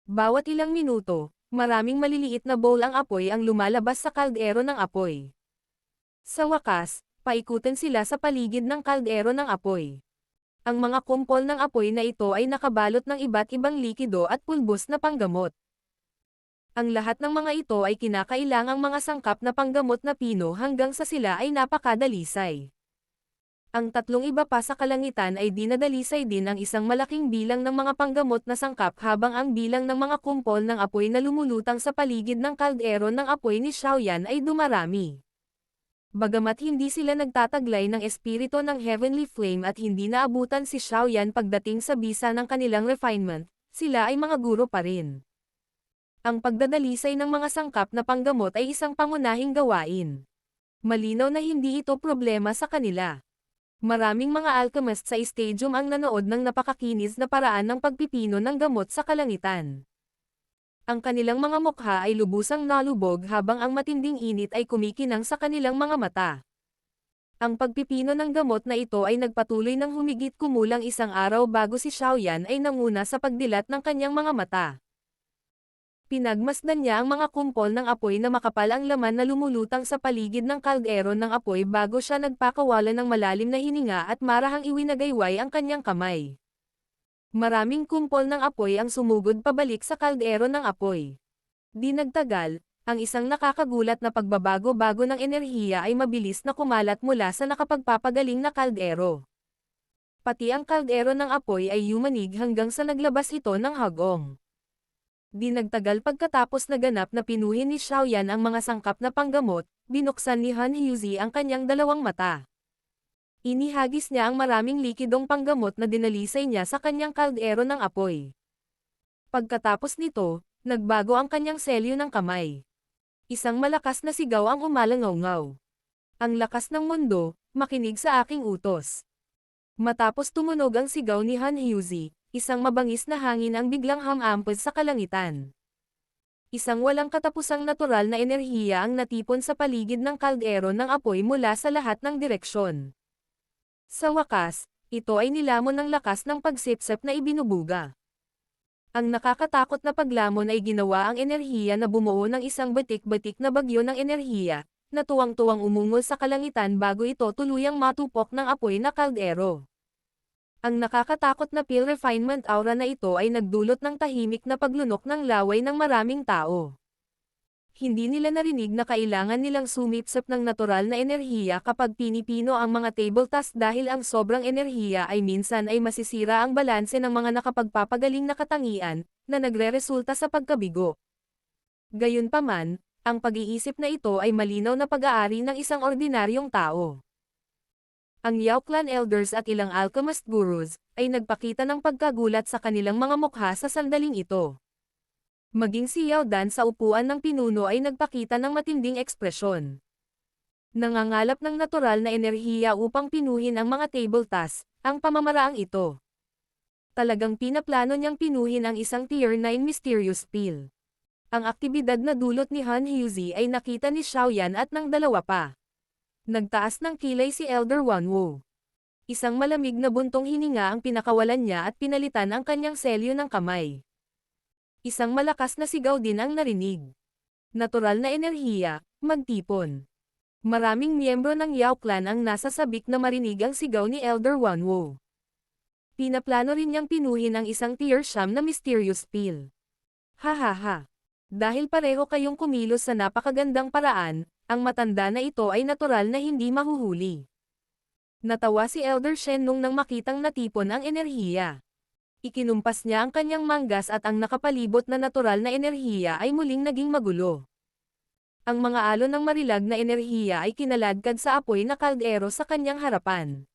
Bawat ilang minuto, maraming maliliit na bowl ang apoy ang lumalabas sa kaldero ng apoy. Sa wakas, paikutin sila sa paligid ng kaldero ng apoy. Ang mga kumpol ng apoy na ito ay nakabalot ng iba't ibang likido at pulbos na panggamot. Ang lahat ng mga ito ay kinakailangang mga sangkap na panggamot na pino hanggang sa sila ay napakadalisay. Ang tatlong iba pa sa kalangitan ay dinadalisay din ang isang malaking bilang ng mga panggamot na sangkap habang ang bilang ng mga kumpol ng apoy na lumulutang sa paligid ng kaldero ng apoy ni Xiaoyan ay dumarami. Bagamat hindi sila nagtataglay ng espiritu ng Heavenly Flame at hindi naabutan si Xiaoyan pagdating sa bisa ng kanilang refinement, sila ay mga guro pa rin. Ang pagdadalisay ng mga sangkap na panggamot ay isang pangunahing gawain. Malinaw na hindi ito problema sa kanila. Maraming mga alchemist sa stadium ang nanood ng napakakinis na paraan ng pagpipino ng gamot sa kalangitan. Ang kanilang mga mukha ay lubusang nalubog habang ang matinding init ay kumikinang sa kanilang mga mata. Ang pagpipino ng gamot na ito ay nagpatuloy ng humigit kumulang isang araw bago si Xiaoyan ay nanguna sa pagdilat ng kanyang mga mata. Pinagmasdan niya ang mga kumpol ng apoy na makapal ang laman na lumulutang sa paligid ng kaldero ng apoy bago siya nagpakawalan ng malalim na hininga at marahang iwinagayway ang kanyang kamay. Maraming kumpol ng apoy ang sumugod pabalik sa kaldero ng apoy. Di nagtagal, ang isang nakakagulat na pagbabago-bago ng enerhiya ay mabilis na kumalat mula sa nakapagpapagaling na kaldero. Pati ang kaldero ng apoy ay yumanig hanggang sa naglabas ito ng hagong. Di nagtagal pagkatapos naganap na pinuhin ni Xiaoyan ang mga sangkap na panggamot, binuksan ni Han Huzi ang kanyang dalawang mata. Inihagis niya ang maraming likidong panggamot na dinalisay niya sa kanyang kaldero ng apoy. Pagkatapos nito, nagbago ang kanyang selyo ng kamay. Isang malakas na sigaw ang umalangaw-ngaw. Ang lakas ng mundo, makinig sa aking utos. Matapos tumunog ang sigaw ni Han Huzi, isang mabangis na hangin ang biglang hamampos sa kalangitan. Isang walang katapusang natural na enerhiya ang natipon sa paligid ng kaldero ng apoy mula sa lahat ng direksyon. Sa wakas, ito ay nilamon ng lakas ng pagsipsip na ibinubuga. Ang nakakatakot na paglamon ay ginawa ang enerhiya na bumuo ng isang batik-batik na bagyo ng enerhiya, na tuwang-tuwang umungol sa kalangitan bago ito tuluyang matupok ng apoy na kaldero. Ang nakakatakot na pale refinement aura na ito ay nagdulot ng tahimik na paglunok ng laway ng maraming tao. Hindi nila narinig na kailangan nilang sumipsip ng natural na enerhiya kapag pinipino ang mga table task dahil ang sobrang enerhiya ay minsan ay masisira ang balanse ng mga nakapagpapagaling na katangian, na nagreresulta sa pagkabigo. Gayunpaman, ang pag-iisip na ito ay malinaw na pag-aari ng isang ordinaryong tao. Ang Yao Clan Elders at ilang alchemist gurus, ay nagpakita ng pagkagulat sa kanilang mga mukha sa sandaling ito. Maging si Yao Dan sa upuan ng pinuno ay nagpakita ng matinding ekspresyon. Nangangalap ng natural na enerhiya upang pinuhin ang mga table task, ang pamamaraang ito. Talagang pinaplano niyang pinuhin ang isang Tier 9 mysterious pill. Ang aktibidad na dulot ni Han Huzi ay nakita ni Xiaoyan at ng dalawa pa. Nagtaas ng kilay si Elder Wanwu. Isang malamig na buntong hininga ang pinakawalan niya at pinalitan ang kanyang selyo ng kamay. Isang malakas na sigaw din ang narinig. Natural na enerhiya, magtipon. Maraming miyembro ng Yao Clan ang nasa sabik na marinig ang sigaw ni Elder Wanwu. Pinaplano rin niyang pinuhin ang isang tier siyam na mysterious pill. Hahaha. Dahil pareho kayong kumilos sa napakagandang paraan, ang matanda na ito ay natural na hindi mahuhuli. Natawa si Elder Shen nang makitang natipon ang enerhiya. Ikinumpas niya ang kanyang manggas at ang nakapalibot na natural na enerhiya ay muling naging magulo. Ang mga alon ng marilag na enerhiya ay kinaladkad sa apoy na kaldero sa kanyang harapan.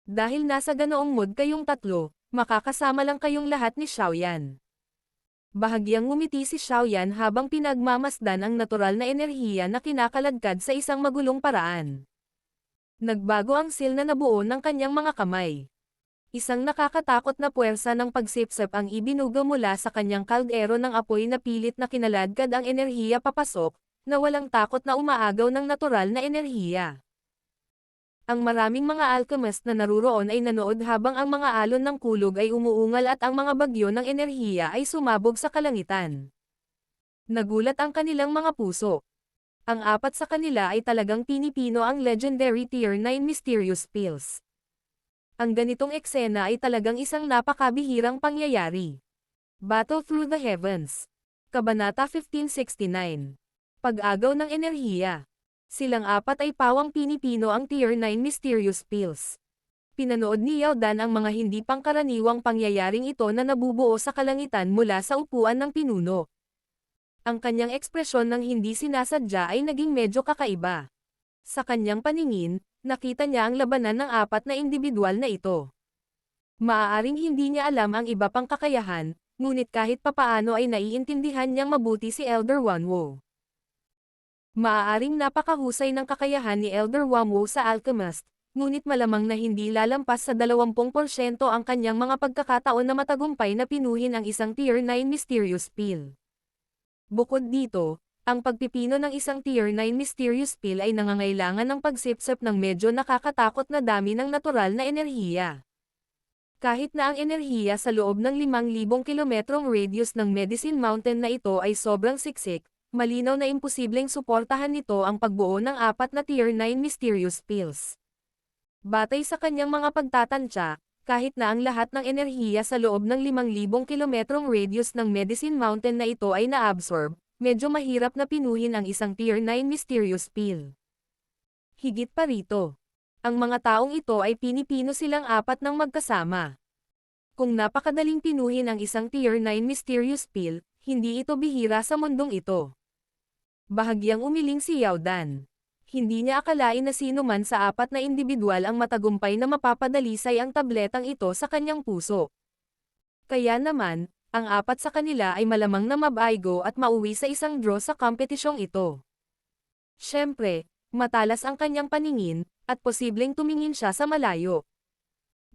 Dahil nasa ganoong mood kayong tatlo, makakasama lang kayong lahat ni Xiaoyan. Bahagyang ngumiti si Xiaoyan habang pinagmamasdan ang natural na enerhiya na kinakaladkad sa isang magulong paraan. Nagbago ang sil na nabuo ng kanyang mga kamay. Isang nakakatakot na puwersa ng pagsipsip ang ibinuga mula sa kanyang kaldero ng apoy na pilit na kinaladkad ang enerhiya papasok, na walang takot na umaagaw ng natural na enerhiya. Ang maraming mga alchemist na naruroon ay nanood habang ang mga alon ng kulog ay umuungal at ang mga bagyo ng enerhiya ay sumabog sa kalangitan. Nagulat ang kanilang mga puso. Ang apat sa kanila ay talagang pinipino ang legendary Tier 9 Mysterious Pills. Ang ganitong eksena ay talagang isang napakabihirang pangyayari. Battle Through the Heavens. Kabanata 1569. Pag-agaw ng enerhiya. Silang apat ay pawang pinipino ang Tier 9 Mysterious Pills. Pinanood ni Yao Dan ang mga hindi pangkaraniwang pangyayaring ito na nabubuo sa kalangitan mula sa upuan ng pinuno. Ang kanyang ekspresyon ng hindi sinasadya ay naging medyo kakaiba. Sa kanyang paningin, nakita niya ang labanan ng apat na individual na ito. Maaaring hindi niya alam ang iba pang kakayahan, ngunit kahit papaano ay naiintindihan niyang mabuti si Elder Wanwu. Maaaring napakahusay ng kakayahan ni Elder Wanwu sa alchemist, ngunit malamang na hindi lalampas sa 20% ang kanyang mga pagkakataon na matagumpay na pinuhin ang isang Tier 9 Mysterious Pill. Bukod dito, ang pagpipino ng isang Tier 9 Mysterious Pill ay nangangailangan ng pagsipsip ng medyo nakakatakot na dami ng natural na enerhiya. Kahit na ang enerhiya sa loob ng 5,000 kilometrong radius ng Medicine Mountain na ito ay sobrang siksik, malinaw na imposibleng suportahan nito ang pagbuo ng apat na Tier 9 Mysterious Pills. Batay sa kanyang mga pagtatantya, kahit na ang lahat ng enerhiya sa loob ng 5,000 kilometrong radius ng Medicine Mountain na ito ay naabsorb, medyo mahirap na pinuhin ang isang Tier 9 Mysterious Pill. Higit pa rito, ang mga taong ito ay pinipino silang apat ng magkasama. Kung napakadaling pinuhin ang isang Tier 9 Mysterious Pill, hindi ito bihira sa mundong ito. Bahagyang umiling si Yao Dan. Hindi niya akalain na sino man sa apat na individual ang matagumpay na mapapadalisay ang tabletang ito sa kanyang puso. Kaya naman, ang apat sa kanila ay malamang na mabaigo at mauwi sa isang draw sa kompetisyong ito. Siyempre, matalas ang kanyang paningin, at posibleng tumingin siya sa malayo.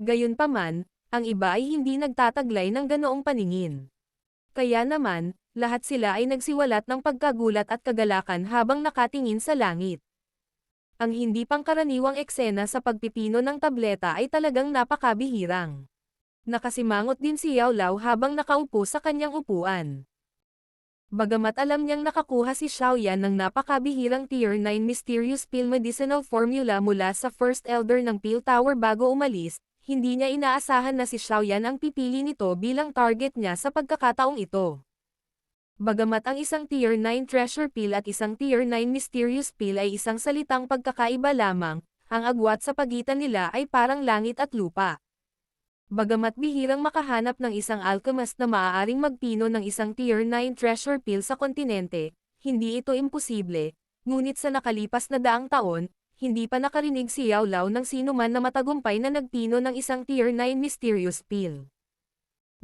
Gayunpaman, ang iba ay hindi nagtataglay ng ganoong paningin. Kaya naman, lahat sila ay nagsiwalat ng pagkagulat at kagalakan habang nakatingin sa langit. Ang hindi pangkaraniwang eksena sa pagpipino ng tableta ay talagang napakabihirang. Nakasimangot din si Yao Lao habang nakaupo sa kanyang upuan. Bagamat alam niyang nakakuha si Xiaoyan ng napakabihirang Tier 9 Mysterious Pill Medicinal Formula mula sa First Elder ng Pill Tower bago umalis, hindi niya inaasahan na si Xiaoyan ang pipili nito bilang target niya sa pagkakataong ito. Bagamat ang isang Tier 9 Treasure Pill at isang Tier 9 Mysterious Pill ay isang salitang pagkakaiba lamang, ang agwat sa pagitan nila ay parang langit at lupa. Bagamat bihirang makahanap ng isang alchemist na maaaring magpino ng isang Tier 9 Treasure Pill sa kontinente, hindi ito imposible, ngunit sa nakalipas na daang taon, hindi pa nakarinig si Yao Lao ng sino man na matagumpay na nagpino ng isang Tier 9 Mysterious Pill.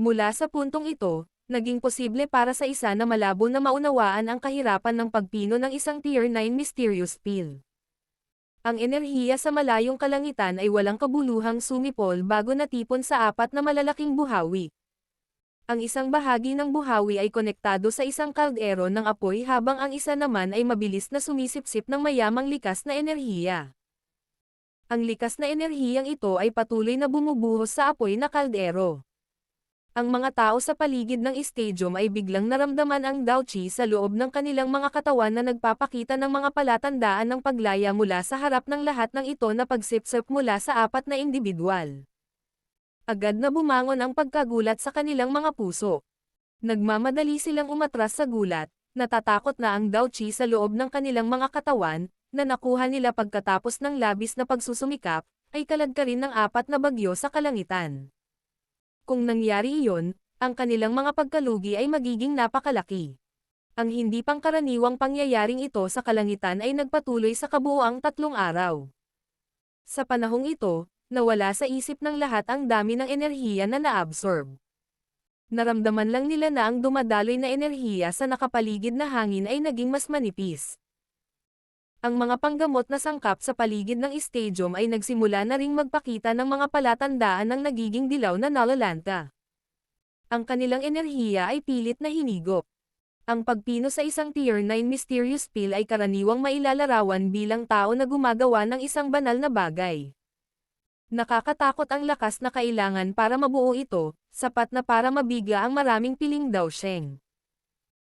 Mula sa puntong ito, naging posible para sa isa na malabo na maunawaan ang kahirapan ng pagpino ng isang Tier 9 Mysterious Pill. Ang enerhiya sa malayong kalangitan ay walang kabuluhang sumipol bago natipon sa apat na malalaking buhawi. Ang isang bahagi ng buhawi ay konektado sa isang kaldero ng apoy habang ang isa naman ay mabilis na sumisipsip ng mayamang likas na enerhiya. Ang likas na enerhiyang ito ay patuloy na bumubuhos sa apoy na kaldero. Ang mga tao sa paligid ng stadium ay biglang naramdaman ang Dao-Chi sa loob ng kanilang mga katawan na nagpapakita ng mga palatandaan ng paglaya mula sa harap ng lahat ng ito na pagsipsip mula sa apat na individual. Agad na bumangon ang pagkagulat sa kanilang mga puso. Nagmamadali silang umatras sa gulat, natatakot na ang Dao-Chi sa loob ng kanilang mga katawan, na nakuha nila pagkatapos ng labis na pagsusumikap, ay kaladkarin ng apat na bagyo sa kalangitan. Kung nangyari iyon, ang kanilang mga pagkalugi ay magiging napakalaki. Ang hindi pangkaraniwang pangyayaring ito sa kalangitan ay nagpatuloy sa kabuuang 3 araw. Sa panahong ito, nawala sa isip ng lahat ang dami ng enerhiya na naabsorb. Naramdaman lang nila na ang dumadaloy na enerhiya sa nakapaligid na hangin ay naging mas manipis. Ang mga panggamot na sangkap sa paligid ng stadium ay nagsimula na ring magpakita ng mga palatandaan ng nagiging dilaw na nalalanta. Ang kanilang enerhiya ay pilit na hinigop. Ang pagpino sa isang Tier 9 mysterious pill ay karaniwang mailalarawan bilang tao na gumagawa ng isang banal na bagay. Nakakatakot ang lakas na kailangan para mabuo ito, sapat na para mabigla ang maraming piling Daosheng.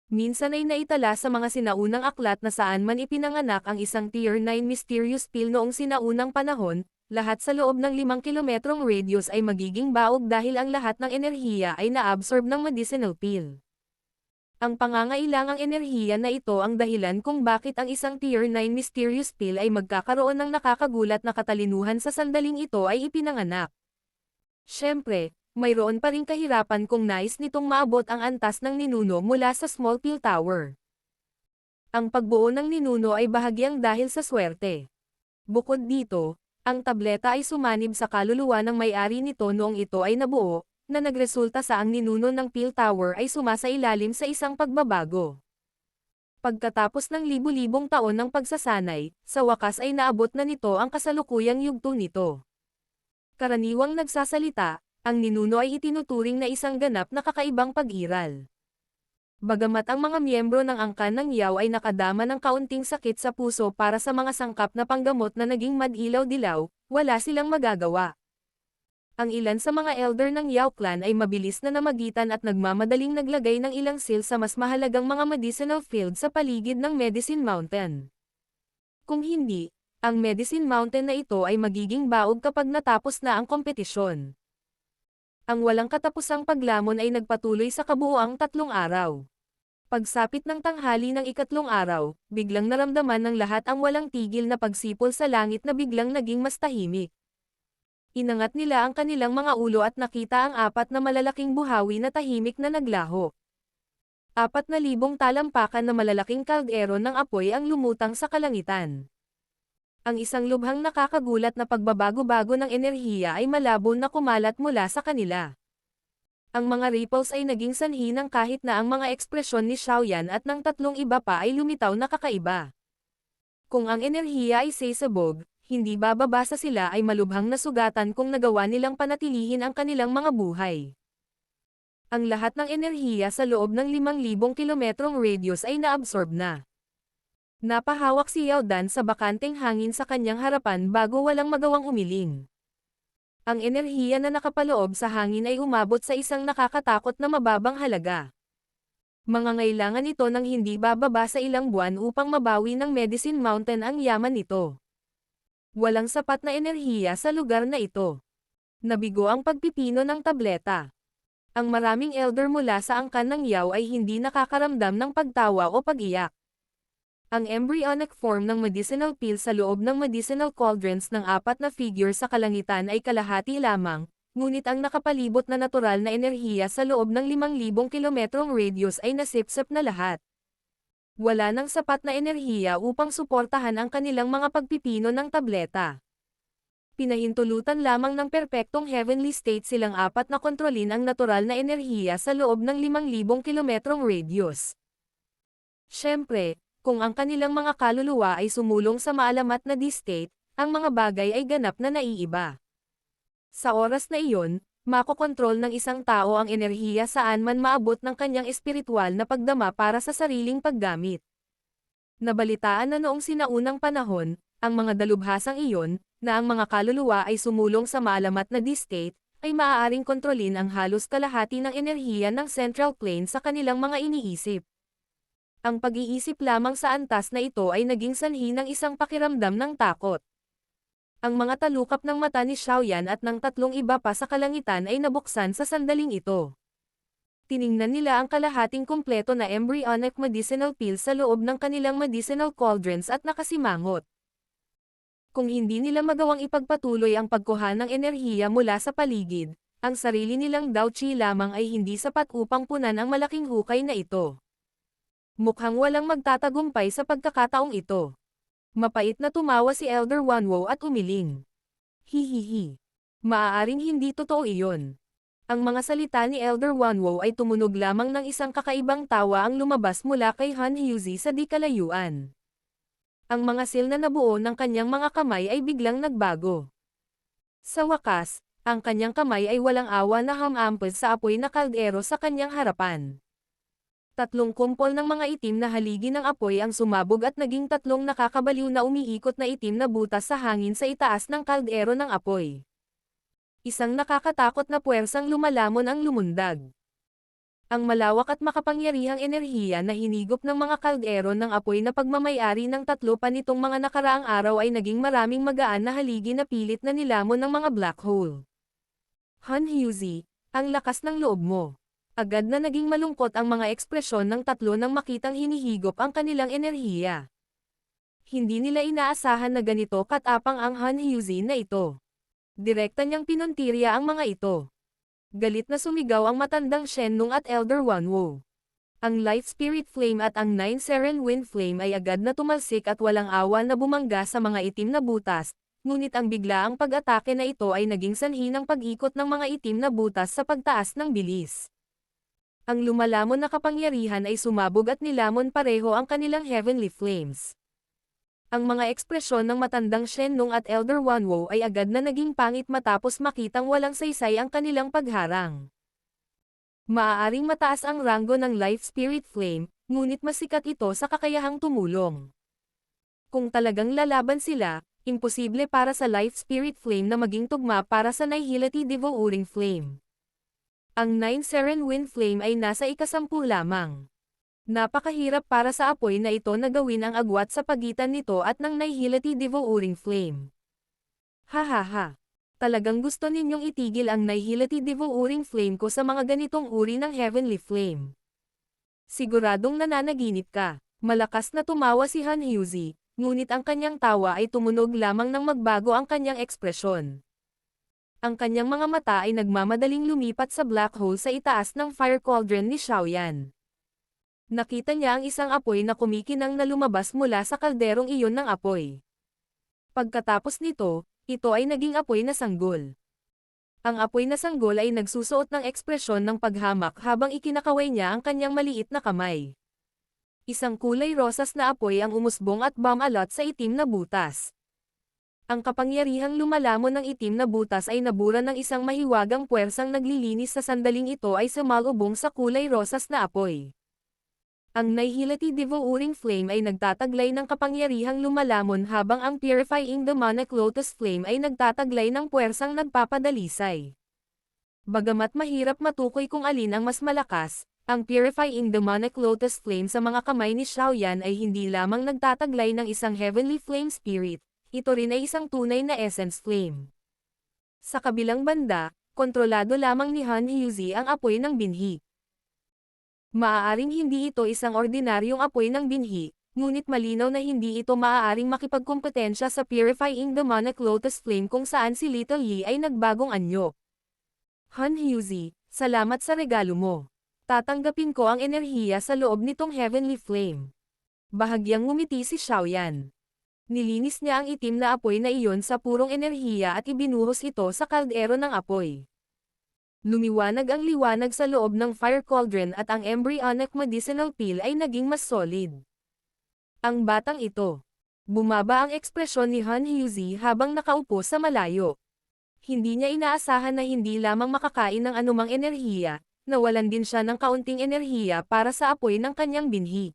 Minsan ay naitala sa mga sinaunang aklat na saan man ipinanganak ang isang Tier 9 mysterious pill noong sinaunang panahon, lahat sa loob ng 5 kilometrong radius ay magiging baog dahil ang lahat ng enerhiya ay naabsorb ng medicinal pill. Ang pangangailangang enerhiya na ito ang dahilan kung bakit ang isang Tier 9 mysterious pill ay magkakaroon ng nakakagulat na katalinuhan sa sandaling ito ay ipinanganak. Siyempre, mayroon pa ring kahirapan kung nais nitong maabot ang antas ng ninuno mula sa small pill tower. Ang pagbuo ng ninuno ay bahagyang dahil sa swerte. Bukod dito, ang tableta ay sumanib sa kaluluwa ng may-ari nito noong ito ay nabuo, na nagresulta sa ang ninuno ng pill tower ay sumasailalim sa isang pagbabago. Pagkatapos ng libu-libong taon ng pagsasanay, sa wakas ay naabot na nito ang kasalukuyang yugto nito. Karaniwang nagsasalita, ang ninuno ay itinuturing na isang ganap na kakaibang pag-iral. Bagamat ang mga miyembro ng angkan ng Yao ay nakadama ng kaunting sakit sa puso para sa mga sangkap na panggamot na naging madilaw-dilaw, wala silang magagawa. Ang ilan sa mga elder ng Yao clan ay mabilis na namagitan at nagmamadaling naglagay ng ilang seal sa mas mahalagang mga medicinal field sa paligid ng Medicine Mountain. Kung hindi, ang Medicine Mountain na ito ay magiging baog kapag natapos na ang kompetisyon. Ang walang katapusang paglamon ay nagpatuloy sa kabuuang 3 araw. Pagsapit ng tanghali ng 3 araw, biglang naramdaman ng lahat ang walang tigil na pagsipol sa langit na biglang naging mas tahimik. Inangat nila ang kanilang mga ulo at nakita ang 4 na malalaking buhawi na tahimik na naglaho. 4,000 talampakan na malalaking kaldero ng apoy ang lumutang sa kalangitan. Ang isang lubhang nakakagulat na pagbabago-bago ng enerhiya ay malabo na kumalat mula sa kanila. Ang mga ripples ay naging sanhi ng kahit na ang mga ekspresyon ni Xiaoyan at ng 3 iba pa ay lumitaw na kakaiba. Kung ang enerhiya ay sasabog, hindi bababasa sila ay malubhang nasugatan kung nagawa nilang panatilihin ang kanilang mga buhay. Ang lahat ng enerhiya sa loob ng 5,000 kilometrong radius ay naabsorb na. Napahawak si Yao Dan sa bakanteng hangin sa kanyang harapan bago walang magawang umiling. Ang enerhiya na nakapaloob sa hangin ay umabot sa isang nakakatakot na mababang halaga. Mangangailangan ito ng hindi bababa sa ilang buwan upang mabawi ng Medicine Mountain ang yaman nito. Walang sapat na enerhiya sa lugar na ito. Nabigo ang pagpipino ng tableta. Ang maraming elder mula sa angkan ng Yao ay hindi nakakaramdam ng pagtawa o pag-iyak. Ang embryonic form ng medicinal pill sa loob ng medicinal cauldrons ng 4 na figure sa kalangitan ay kalahati lamang, ngunit ang nakapalibot na natural na enerhiya sa loob ng 5,000 kilometrong radius ay nasipsip na lahat. Wala nang sapat na enerhiya upang suportahan ang kanilang mga pagpipino ng tableta. Pinahintulutan lamang ng perpektong heavenly state silang 4 na kontrolin ang natural na enerhiya sa loob ng 5,000 kilometrong radius. Siyempre, kung ang kanilang mga kaluluwa ay sumulong sa maalamat na D-state, ang mga bagay ay ganap na naiiba. Sa oras na iyon, makokontrol ng isang tao ang enerhiya saan man maabot ng kanyang espiritual na pagdama para sa sariling paggamit. Nabalitaan na noong sinaunang panahon, ang mga dalubhasang iyon, na ang mga kaluluwa ay sumulong sa maalamat na D-state, ay maaaring kontrolin ang halos kalahati ng enerhiya ng central plane sa kanilang mga iniisip. Ang pag-iisip lamang sa antas na ito ay naging sanhi ng isang pakiramdam ng takot. Ang mga talukap ng mata ni Xiaoyan at ng tatlong iba pa sa kalangitan ay nabuksan sa sandaling ito. Tiningnan nila ang kalahating kumpleto na embryonic medicinal pill sa loob ng kanilang medicinal cauldrons at nakasimangot. Kung hindi nila magawang ipagpatuloy ang pagkuha ng enerhiya mula sa paligid, ang sarili nilang Daoqi lamang ay hindi sapat upang punan ang malaking hukay na ito. Mukhang walang magtatagumpay sa pagkakataong ito. Mapait na tumawa si Elder Wanwo at umiling. Hihihi. Maaaring hindi totoo iyon. Ang mga salita ni Elder Wanwo ay tumunog lamang ng isang kakaibang tawa ang lumabas mula kay Han Hyuzi sa di kalayuan. Ang mga sil na nabuo ng kanyang mga kamay ay biglang nagbago. Sa wakas, ang kanyang kamay ay walang awa na hamampes sa apoy na kaldero sa kanyang harapan. Tatlong kumpol ng mga itim na haligi ng apoy ang sumabog at naging tatlong nakakabaliw na umiikot na itim na butas sa hangin sa itaas ng kaldero ng apoy. Isang nakakatakot na puwersang lumalamon ang lumundag. Ang malawak at makapangyarihang enerhiya na hinigop ng mga kaldero ng apoy na pagmamayari ng tatlo pa nitong mga nakaraang araw ay naging maraming magaan na haligi na pilit na nilamon ng mga black hole. Han Hyuzi, ang lakas ng loob mo. Agad na naging malungkot ang mga ekspresyon ng tatlo nang makitang hinihigop ang kanilang enerhiya. Hindi nila inaasahan na ganito katapang ang Han Hyuzi na ito. Direkta niyang pinuntirya ang mga ito. Galit na sumigaw ang matandang Shenlong at Elder Wanwo. Ang Life Spirit Flame at ang Nine Seren Wind Flame ay agad na tumalsik at walang awa na bumangga sa mga itim na butas, ngunit ang biglaang pag-atake na ito ay naging sanhi ng pag-ikot ng mga itim na butas sa pagtaas ng bilis. Ang lumalamon na kapangyarihan ay sumabog at nilamon pareho ang kanilang heavenly flames. Ang mga ekspresyon ng matandang Shenlong at Elder Wanwo ay agad na naging pangit matapos makitang walang saysay ang kanilang pagharang. Maaaring mataas ang ranggo ng Life Spirit Flame, ngunit masikat ito sa kakayahang tumulong. Kung talagang lalaban sila, imposible para sa Life Spirit Flame na maging tugma para sa Nihility Devouring Flame. Ang Nine Seren Wind Flame ay nasa ikasampu lamang. Napakahirap para sa apoy na ito na gawin ang agwat sa pagitan nito at ng Nihility Devouring Flame. Hahaha. Talagang gusto ninyong itigil ang Nihility Devouring Flame ko sa mga ganitong uri ng Heavenly Flame. Siguradong nananaginip ka. Malakas na tumawa si Han Hyuzi, ngunit ang kanyang tawa ay tumunog lamang nang magbago ang kanyang ekspresyon. Ang kanyang mga mata ay nagmamadaling lumipat sa black hole sa itaas ng fire cauldron ni Xiaoyan. Nakita niya ang isang apoy na kumikinang na lumabas mula sa kalderong iyon ng apoy. Pagkatapos nito, ito ay naging apoy na sanggol. Ang apoy na sanggol ay nagsusuot ng ekspresyon ng paghamak habang ikinakaway niya ang kanyang maliit na kamay. Isang kulay rosas na apoy ang umusbong at bumalot sa itim na butas. Ang kapangyarihang lumalamon ng itim na butas ay nabura ng isang mahiwagang puwersang naglilinis sa sandaling ito ay sumalubong sa kulay rosas na apoy. Ang Nihility Devouring Flame ay nagtataglay ng kapangyarihang lumalamon habang ang Purifying Demonic Lotus Flame ay nagtataglay ng puwersang nagpapadalisay. Bagamat mahirap matukoy kung alin ang mas malakas, ang Purifying Demonic Lotus Flame sa mga kamay ni Xiaoyan ay hindi lamang nagtataglay ng isang Heavenly Flame Spirit, ito rin ay isang tunay na Essence Flame. Sa kabilang banda, kontrolado lamang ni Han Hyuzi ang apoy ng binhi. Maaaring hindi ito isang ordinaryong apoy ng binhi, ngunit malinaw na hindi ito maaaring makipagkompetensya sa Purifying Demonic Lotus Flame kung saan si Little Yi ay nagbagong anyo. Han Hyuzi, salamat sa regalo mo. Tatanggapin ko ang enerhiya sa loob nitong Heavenly Flame. Bahagyang ngumiti si Xiaoyan. Nilinis niya ang itim na apoy na iyon sa purong enerhiya at ibinuhos ito sa kaldero ng apoy. Lumiwanag ang liwanag sa loob ng fire cauldron at ang embryonic medicinal pill ay naging mas solid. Ang batang ito. Bumaba ang ekspresyon ni Han Hyuzi habang nakaupo sa malayo. Hindi niya inaasahan na hindi lamang makakain ng anumang enerhiya, nawalan din siya ng kaunting enerhiya para sa apoy ng kanyang binhi.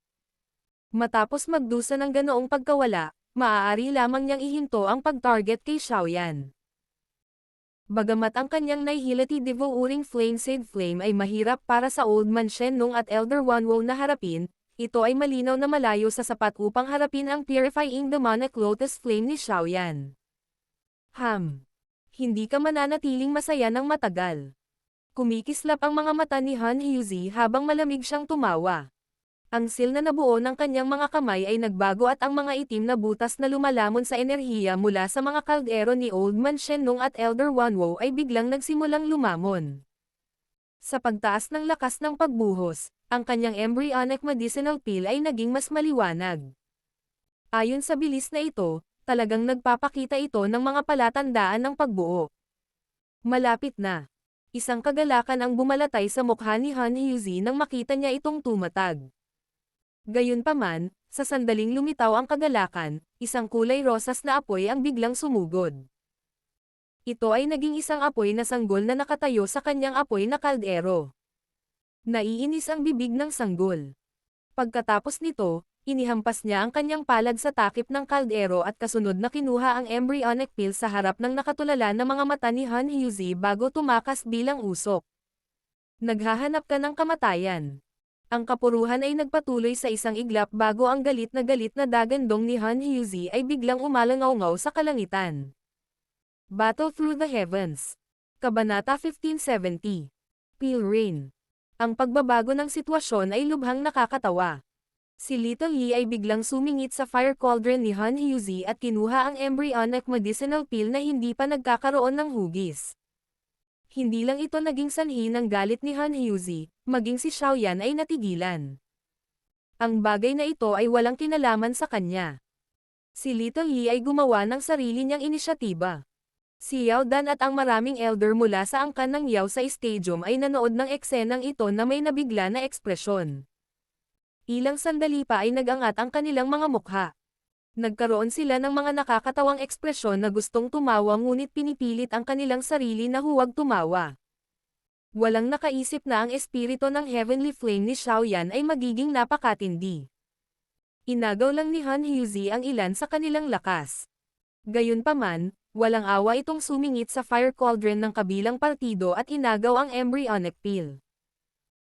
Matapos magdusa ng ganoong pagkawala, maaari lamang niyang ihinto ang pag-target kay Xiaoyan. Bagamat ang kanyang Nihility Devouring Flameshade Flame ay mahirap para sa Old Man Shenlong at Elder Wanwo na harapin, ito ay malinaw na malayo sa sapat upang harapin ang Purifying Demonic Lotus Flame ni Xiaoyan. Hindi ka mananatiling masaya ng matagal. Kumikislap ang mga mata ni Han Hyuzi habang malamig siyang tumawa. Ang seal na nabuo ng kanyang mga kamay ay nagbago at ang mga itim na butas na lumalamon sa enerhiya mula sa mga kaldero ni Old Man Shenlong at Elder Wanwo ay biglang nagsimulang lumamon. Sa pagtaas ng lakas ng pagbuhos, ang kanyang embryonic medicinal pill ay naging mas maliwanag. Ayon sa bilis na ito, talagang nagpapakita ito ng mga palatandaan ng pagbuo. Malapit na. Isang kagalakan ang bumalatay sa mukha ni Han Hyuzi nang makita niya itong tumatag. Gayunpaman, sa sandaling lumitaw ang kagalakan, isang kulay rosas na apoy ang biglang sumugod. Ito ay naging isang apoy na sanggol na nakatayo sa kanyang apoy na kaldero. Naiinis ang bibig ng sanggol. Pagkatapos nito, inihampas niya ang kanyang palad sa takip ng kaldero at kasunod na kinuha ang embryonic pill sa harap ng nakatulala na mga mata ni Han Hyuzi bago tumakas bilang usok. Naghahanap ka ng kamatayan. Ang kapuruhan ay nagpatuloy sa isang iglap bago ang galit na dagandong ni Han Hyuzi ay biglang umalangaw-ngaw sa kalangitan. Battle Through the Heavens. Kabanata 1570. Pale Rain. Ang pagbabago ng sitwasyon ay lubhang nakakatawa. Si Little Yi ay biglang sumingit sa fire cauldron ni Han Hyuzi at kinuha ang embryonic medicinal pill na hindi pa nagkakaroon ng hugis. Hindi lang ito naging sanhi ng galit ni Han Hyuzi, maging si Xiaoyan ay natigilan. Ang bagay na ito ay walang kinalaman sa kanya. Si Little Yi ay gumawa ng sarili niyang inisyatiba. Si Yao Dan at ang maraming elder mula sa angkan ng Yao sa stadium ay nanood ng eksenang ito na may nabigla na ekspresyon. Ilang sandali pa ay nagangat ang kanilang mga mukha. Nagkaroon sila ng mga nakakatawang ekspresyon na gustong tumawa ngunit pinipilit ang kanilang sarili na huwag tumawa. Walang nakaisip na ang espiritu ng Heavenly Flame ni Xiaoyan ay magiging napakatindi. Inagaw lang ni Han Hyuzi ang ilan sa kanilang lakas. Gayunpaman, walang awa itong sumingit sa fire cauldron ng kabilang partido at inagaw ang embryonic pill.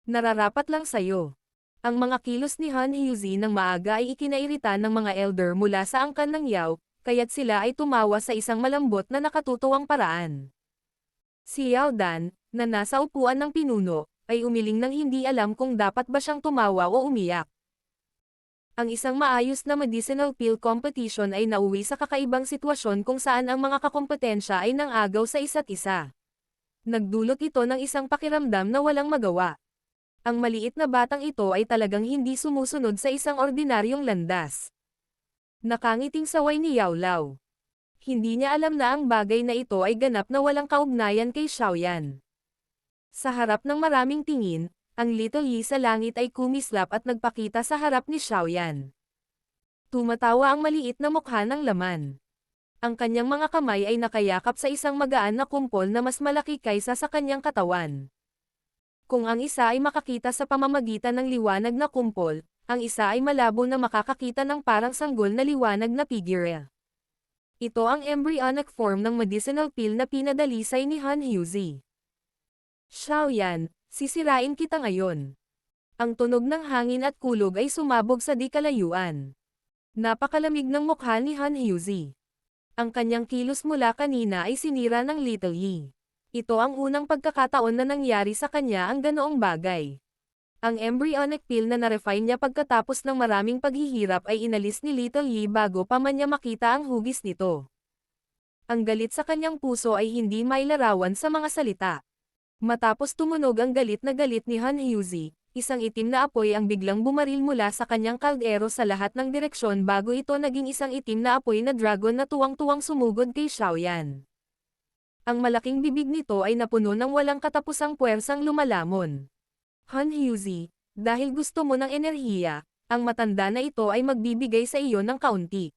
Nararapat lang sayo. Ang mga kilos ni Han Hyuzi ng maaga ay ikinairita ng mga elder mula sa angkan ng Yao, kaya't sila ay tumawa sa isang malambot na nakatutuwang paraan. Si Yao Dan, na nasa upuan ng pinuno, ay umiling nang hindi alam kung dapat ba siyang tumawa o umiyak. Ang isang maayos na medicinal pill competition ay nauwi sa kakaibang sitwasyon kung saan ang mga kakompetensya ay nangagaw sa isa't isa. Nagdulot ito ng isang pakiramdam na walang magawa. Ang maliit na batang ito ay talagang hindi sumusunod sa isang ordinaryong landas. Nakangiting saway ni Yao Lao. Hindi niya alam na ang bagay na ito ay ganap na walang kaugnayan kay Xiaoyan. Sa harap ng maraming tingin, ang Little Yi sa langit ay kumislap at nagpakita sa harap ni Xiaoyan. Tumatawa ang maliit na mukha ng laman. Ang kanyang mga kamay ay nakayakap sa isang magaan na kumpol na mas malaki kaysa sa kanyang katawan. Kung ang isa ay makakita sa pamamagitan ng liwanag na kumpol, ang isa ay malabo na makakakita ng parang sanggol na liwanag na figure. Ito ang embryonic form ng medicinal pill na pinadalisay ni Han Hyuzi. Xiaoyan, sisirain kita ngayon. Ang tunog ng hangin at kulog ay sumabog sa di kalayuan. Napakalamig ng mukha ni Han Hyuzi. Ang kanyang kilos mula kanina ay sinira ng Little Yi. Ito ang unang pagkakataon na nangyari sa kanya ang ganoong bagay. Ang embryonic pill na na-refine niya pagkatapos ng maraming paghihirap ay inalis ni Little Yi bago pa man niya makita ang hugis nito. Ang galit sa kanyang puso ay hindi mailarawan sa mga salita. Matapos tumunog ang galit ni Han Hyuzi, isang itim na apoy ang biglang bumaril mula sa kanyang kaldero sa lahat ng direksyon bago ito naging isang itim na apoy na dragon na tuwang-tuwang sumugod kay Xiaoyan. Ang malaking bibig nito ay napuno ng walang katapusang puwersang lumalamon. Han Hyuzi, dahil gusto mo ng enerhiya, ang matanda na ito ay magbibigay sa iyo ng kaunti.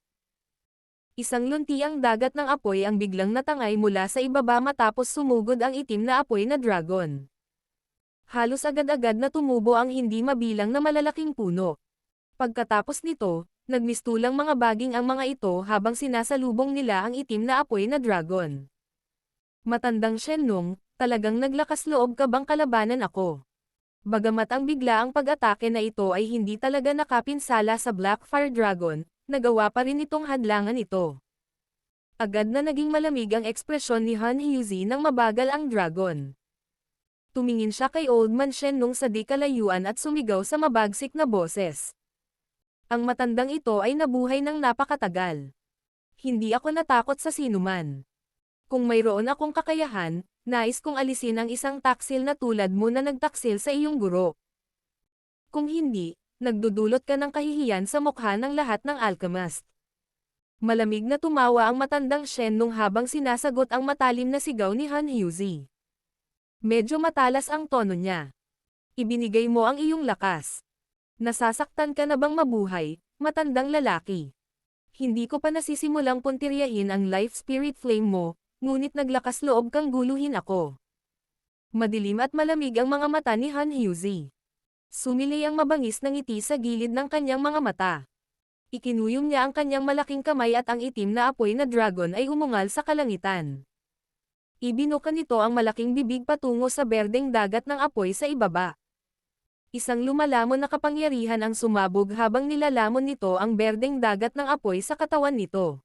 Isang luntiang dagat ng apoy ang biglang natangay mula sa ibaba matapos sumugod ang itim na apoy na dragon. Halos agad-agad na tumubo ang hindi mabilang na malalaking puno. Pagkatapos nito, nagmistulang mga baging ang mga ito habang sinasalubong nila ang itim na apoy na dragon. Matandang Shenlong, talagang naglakas loob ka bang kalabanan ako? Bagamat ang biglaang pag-atake na ito ay hindi talaga nakapinsala sa Blackfire Dragon, nagawa pa rin itong hadlangan ito. Agad na naging malamig ang ekspresyon ni Han Hyuzi nang mabagal ang dragon. Tumingin siya kay Old Man Shenlong sa di kalayuan at sumigaw sa mabagsik na boses. Ang matandang ito ay nabuhay ng napakatagal. Hindi ako natakot sa sinuman. Kung mayroon akong kakayahan, nais kong alisin ang isang taksil na tulad mo na nagtaksil sa iyong guro. Kung hindi, nagdudulot ka ng kahihiyan sa mukha ng lahat ng alchemist. Malamig na tumawa ang matandang Shenlong habang sinasagot ang matalim na sigaw ni Han Hyuzi. Medyo matalas ang tono niya. Ibinigay mo ang iyong lakas. Nasasaktan ka na bang mabuhay, matandang lalaki? Hindi ko pa nasisimulang puntiryahin ang life spirit flame mo, ngunit naglakas loob kang guluhin ako. Madilim at malamig ang mga mata ni Han Hyuzi. Sumilay ang mabangis na ngiti sa gilid ng kanyang mga mata. Ikinuyom niya ang kanyang malaking kamay at ang itim na apoy na dragon ay umungal sa kalangitan. Ibinuka nito ang malaking bibig patungo sa berdeng dagat ng apoy sa ibaba. Isang lumalamon na kapangyarihan ang sumabog habang nilalamon nito ang berdeng dagat ng apoy sa katawan nito.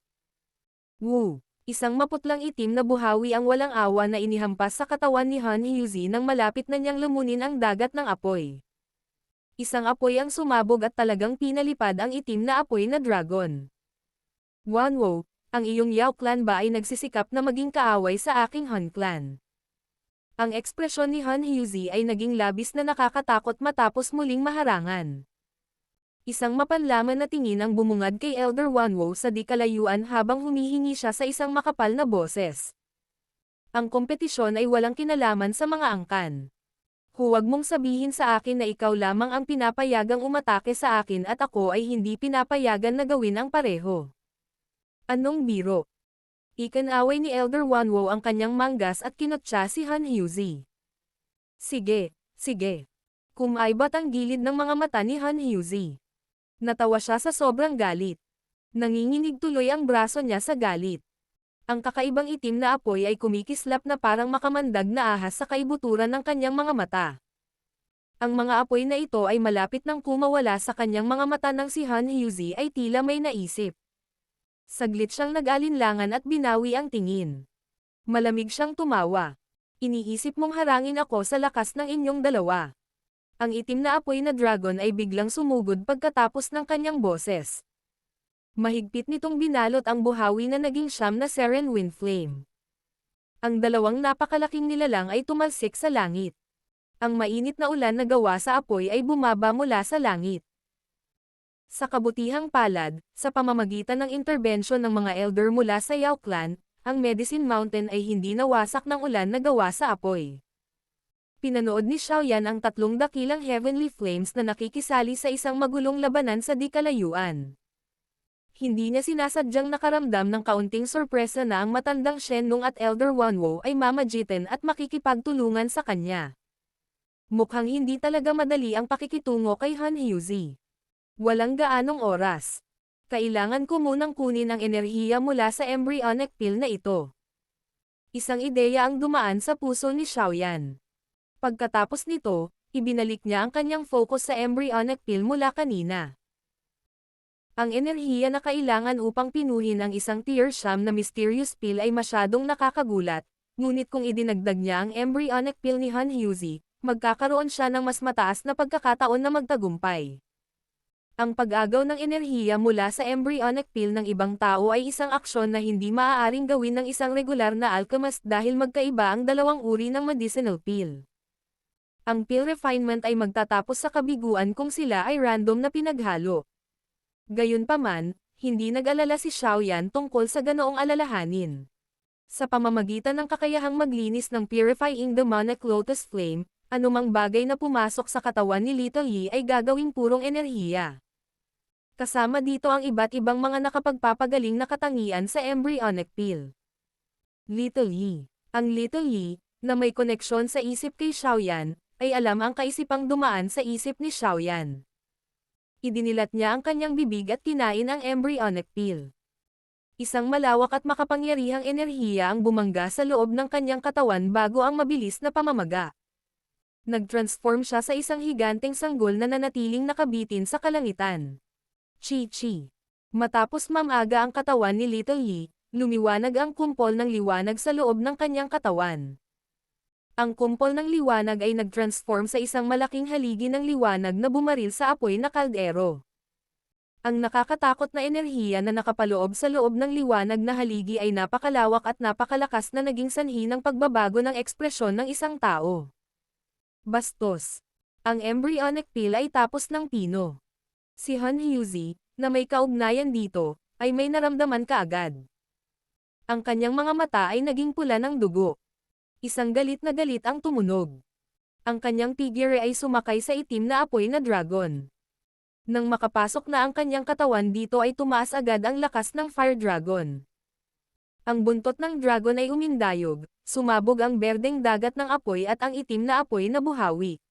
Woo! Isang maputlang itim na buhawi ang walang awa na inihampas sa katawan ni Han Hyuzi nang malapit na niyang lumunin ang dagat ng apoy. Isang apoy ang sumabog at talagang pinalipad ang itim na apoy na dragon. Wanwo, ang iyong Yao clan ba ay nagsisikap na maging kaaway sa aking Han clan? Ang ekspresyon ni Han Hyuzi ay naging labis na nakakatakot matapos muling maharangan. Isang mapanlaman na tingin ang bumungad kay Elder Wanwo sa di kalayuan habang humihingi siya sa isang makapal na boses. Ang kompetisyon ay walang kinalaman sa mga angkan. Huwag mong sabihin sa akin na ikaw lamang ang pinapayagang umatake sa akin at ako ay hindi pinapayagan na gawin ang pareho. Anong biro? Ikinaway ni Elder Wanwo ang kanyang manggas at kinotsa si Han Hyuzi. Sige, sige. Kumaibat ang gilid ng mga mata ni Han Hyuzi. Natawa siya sa sobrang galit. Nanginginig tuloy ang braso niya sa galit. Ang kakaibang itim na apoy ay kumikislap na parang makamandag na ahas sa kaibuturan ng kanyang mga mata. Ang mga apoy na ito ay malapit nang kumawala sa kanyang mga mata nang si Han Hyuzi ay tila may naisip. Saglit siyang nag-alinlangan at binawi ang tingin. Malamig siyang tumawa. Iniisip mong harangin ako sa lakas ng inyong dalawa. Ang itim na apoy na dragon ay biglang sumugod pagkatapos ng kanyang boses. Mahigpit nitong binalot ang buhawi na naging siyam na Seren Wind Flame. Ang dalawang napakalaking nilalang ay tumalsik sa langit. Ang mainit na ulan na gawa sa apoy ay bumaba mula sa langit. Sa kabutihang palad, sa pamamagitan ng interbensyon ng mga elder mula sa Yao clan, ang Medicine Mountain ay hindi nawasak ng ulan na gawa sa apoy. Pinanood ni Xiaoyan ang tatlong dakilang heavenly flames na nakikisali sa isang magulong labanan sa di kalayuan. Hindi niya sinasadyang nakaramdam ng kaunting sorpresa na ang matandang Shenlong at Elder Wanwo ay mamagitan at makikipagtulungan sa kanya. Mukhang hindi talaga madali ang pakikitungo kay Han Hyuzi. Walang gaanong oras. Kailangan ko munang kunin ang enerhiya mula sa embryonic pill na ito. Isang ideya ang dumaan sa puso ni Xiaoyan. Pagkatapos nito, ibinalik niya ang kanyang focus sa embryonic pill mula kanina. Ang enerhiya na kailangan upang pinuhin ang isang tier 9 na mysterious pill ay masyadong nakakagulat, ngunit kung idinagdag niya ang embryonic pill ni Han Hyuzi, magkakaroon siya ng mas mataas na pagkakataon na magtagumpay. Ang pag-agaw ng enerhiya mula sa embryonic pill ng ibang tao ay isang aksyon na hindi maaaring gawin ng isang regular na alchemist dahil magkaiba ang dalawang uri ng medicinal pill. Ang pill refinement ay magtatapos sa kabiguan kung sila ay random na pinaghalo. Gayunpaman, hindi nag-alala si Xiaoyan tungkol sa ganoong alalahanin. Sa pamamagitan ng kakayahang maglinis ng purifying demonic lotus flame, anumang bagay na pumasok sa katawan ni Little Yi ay gagawing purong enerhiya. Kasama dito ang iba't ibang mga nakapagpapagaling na katangian sa embryonic peel. Little Yi. Ang Little Yi, na may koneksyon sa isip kay Xiaoyan, ay alam ang kaisipang dumaan sa isip ni Xiaoyan. Idinilat niya ang kanyang bibig at kinain ang embryonic peel. Isang malawak at makapangyarihang enerhiya ang bumangga sa loob ng kanyang katawan bago ang mabilis na pamamaga. Nag-transform siya sa isang higanteng sanggol na nanatiling nakabitin sa kalangitan. Chi-chi. Matapos mamaga ang katawan ni Little Yi, lumiwanag ang kumpol ng liwanag sa loob ng kanyang katawan. Ang kumpol ng liwanag ay nag-transform sa isang malaking haligi ng liwanag na bumaril sa apoy na kaldero. Ang nakakatakot na enerhiya na nakapaloob sa loob ng liwanag na haligi ay napakalawak at napakalakas na naging sanhi ng pagbabago ng ekspresyon ng isang tao. Bastos. Ang embryonic peel ay tapos ng pino. Si Han Huzi, na may kaugnayan dito, ay may naramdaman kaagad. Ang kanyang mga mata ay naging pula ng dugo. Isang galit na galit ang tumunog. Ang kanyang figure ay sumakay sa itim na apoy na dragon. Nang makapasok na ang kanyang katawan dito ay tumaas agad ang lakas ng fire dragon. Ang buntot ng dragon ay umindayog, sumabog ang berdeng dagat ng apoy at ang itim na apoy na buhawi.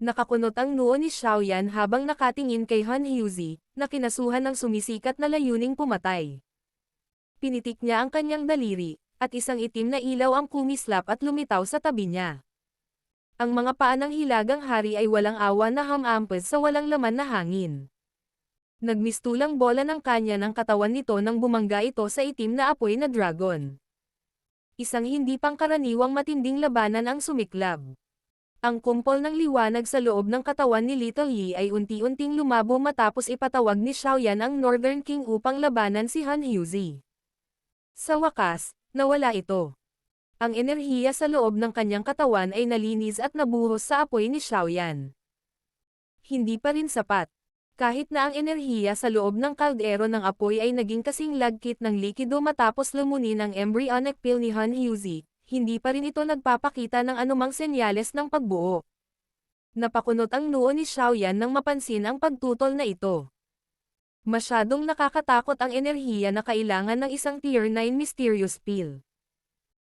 Nakakunot ang noo ni Xiaoyan habang nakatingin kay Han Huzi, na kinasuhan ng sumisikat na layuning pumatay. Pinitik niya ang kanyang daliri, at isang itim na ilaw ang kumislap at lumitaw sa tabi niya. Ang mga paa ng hilagang hari ay walang awa na hamampes sa walang laman na hangin. Nagmistulang bola ng kanya ng katawan nito nang bumangga ito sa itim na apoy na dragon. Isang hindi pangkaraniwang matinding labanan ang sumiklab. Ang kumpol ng liwanag sa loob ng katawan ni Little Yi ay unti-unting lumabo matapos ipatawag ni Xiaoyan ang Northern King upang labanan si Han Huzi. Sa wakas, nawala ito. Ang enerhiya sa loob ng kanyang katawan ay nalinis at nabuhos sa apoy ni Xiaoyan. Hindi pa rin sapat. Kahit na ang enerhiya sa loob ng kaldero ng apoy ay naging kasing lagkit ng likido matapos lumunin ang embryonic peel ni Han Huzi, hindi pa rin ito nagpapakita ng anumang senyales ng pagbuo. Napakunot ang noo ni Xiaoyan nang mapansin ang pagtutol na ito. Masyadong nakakatakot ang enerhiya na kailangan ng isang Tier 9 mysterious peel.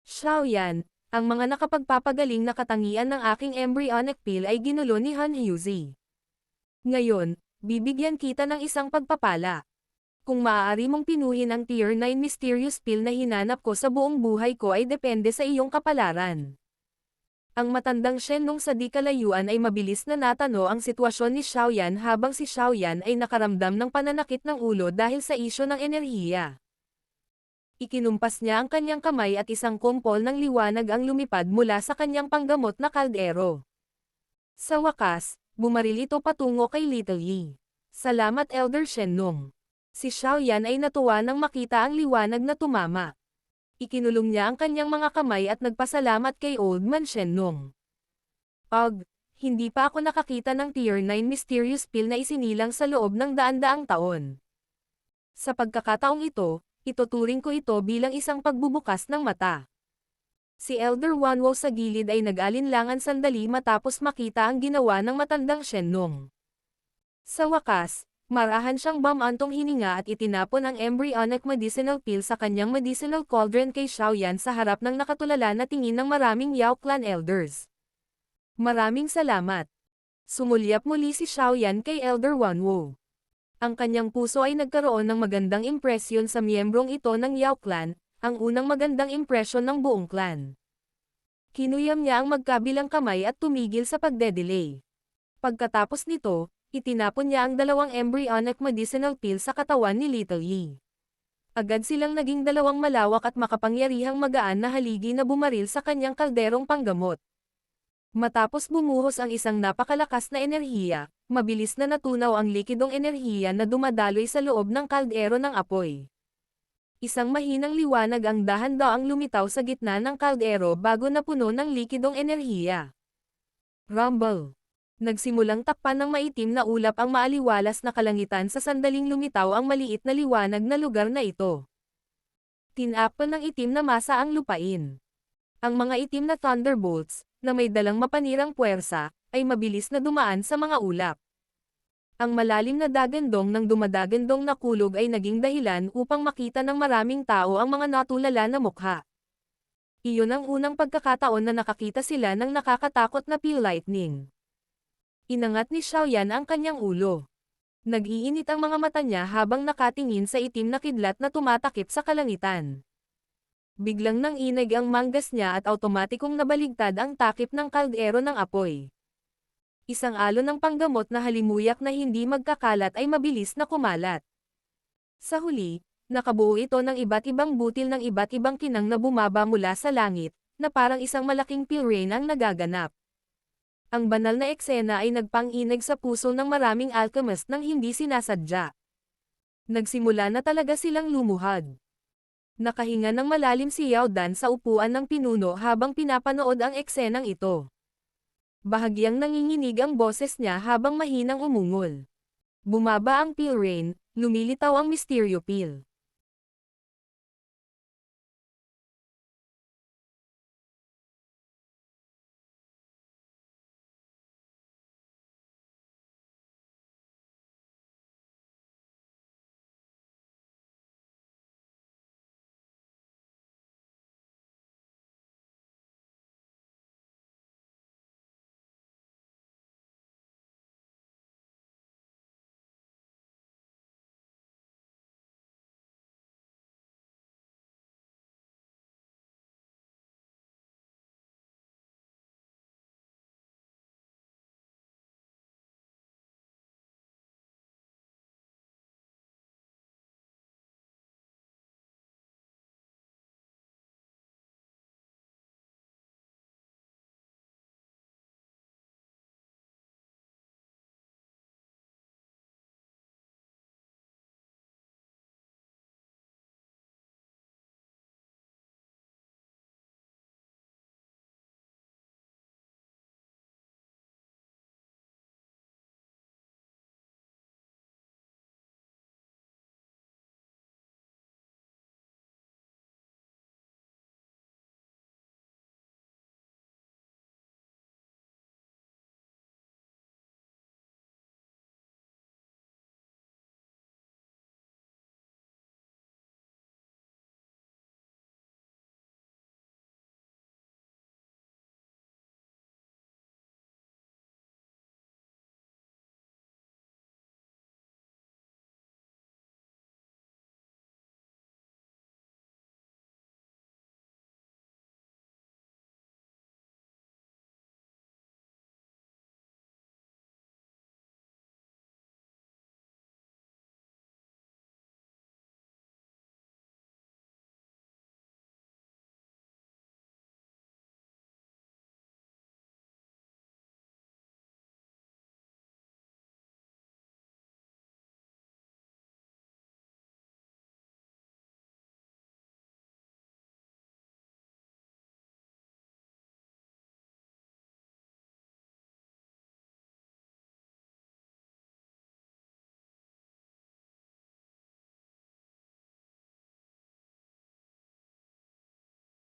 Xiaoyan, ang mga nakapagpapagaling na katangian ng aking embryonic peel ay ginulo ni Han Huzi. Ngayon, bibigyan kita ng isang pagpapala. Kung maaari mong pinuhin ang Tier 9 mysterious peel na hinanap ko sa buong buhay ko ay depende sa iyong kapalaran. Ang matandang Shenlong sa di kalayuan ay mabilis na natano ang sitwasyon ni Xiaoyan habang si Xiaoyan ay nakaramdam ng pananakit ng ulo dahil sa isyo ng enerhiya. Ikinumpas niya ang kanyang kamay at isang kumpol ng liwanag ang lumipad mula sa kanyang panggamot na kaldero. Sa wakas, bumaril ito patungo kay Little Yi. Salamat Elder Shenlong. Si Xiaoyan ay natuwa nang makita ang liwanag na tumama. Ikinulong niya ang kanyang mga kamay at nagpasalamat kay Old Man Shenlong. Hindi pa ako nakakita ng Tier 9 mysterious peel na isinilang sa loob ng daan-daang taon. Sa pagkakataong ito, ituturing ko ito bilang isang pagbubukas ng mata. Si Elder Wanwo sa gilid ay nag-alinlangan sandali matapos makita ang ginawa ng matandang Shenlong. Sa wakas, marahan siyang bumantong hininga at itinapon ang embryonic medicinal peel sa kanyang medicinal cauldron kay Xiaoyan sa harap ng nakatulala na tingin ng maraming Yao Clan elders. Maraming salamat. Sumulyap muli si Xiaoyan kay Elder Wanwo. Ang kanyang puso ay nagkaroon ng magandang impresyon sa miyembrong ito ng Yao Clan, ang unang magandang impresyon ng buong clan. Kinuyam niya ang magkabilang kamay at tumigil sa pagde-delay. Pagkatapos nito, itinapon niya ang dalawang embryonic medicinal peel sa katawan ni Little Yi. Agad silang naging dalawang malawak at makapangyarihang magaan na haligi na bumaril sa kanyang kalderong panggamot. Matapos bumuhos ang isang napakalakas na enerhiya, mabilis na natunaw ang likidong enerhiya na dumadaloy sa loob ng kaldero ng apoy. Isang mahinang liwanag ang dahan-daang lumitaw sa gitna ng kaldero bago napuno ng likidong enerhiya. Rumble. Nagsimulang takpan ng maitim na ulap ang maaliwalas na kalangitan sa sandaling lumitaw ang maliit na liwanag na lugar na ito. Tinakpan ng itim na masa ang lupain. Ang mga itim na thunderbolts, na may dalang mapanirang puwersa, ay mabilis na dumaan sa mga ulap. Ang malalim na dagandong ng dumadagandong na kulog ay naging dahilan upang makita ng maraming tao ang mga natulala na mukha. Iyon ang unang pagkakataon na nakakita sila ng nakakatakot na pale lightning. Inangat ni Xiaoyan ang kanyang ulo. Nag-iinit ang mga mata niya habang nakatingin sa itim na kidlat na tumatakip sa kalangitan. Biglang nanginig ang manggas niya at automatikong nabaligtad ang takip ng kaldero ng apoy. Isang alon ng panggamot na halimuyak na hindi magkakalat ay mabilis na kumalat. Sa huli, nakabuo ito ng iba't ibang butil ng iba't ibang kinang na bumaba mula sa langit, na parang isang malaking pale rain ang nagaganap. Ang banal na eksena ay nagpang-inig sa puso ng maraming alchemist nang hindi sinasadya. Nagsimula na talaga silang lumuhad. Nakahinga ng malalim si Yao Dan sa upuan ng pinuno habang pinapanood ang eksenang ito. Bahagyang nanginginig ang boses niya habang mahinang umungol. Bumaba ang pale rain, lumilitaw ang misteryo peel.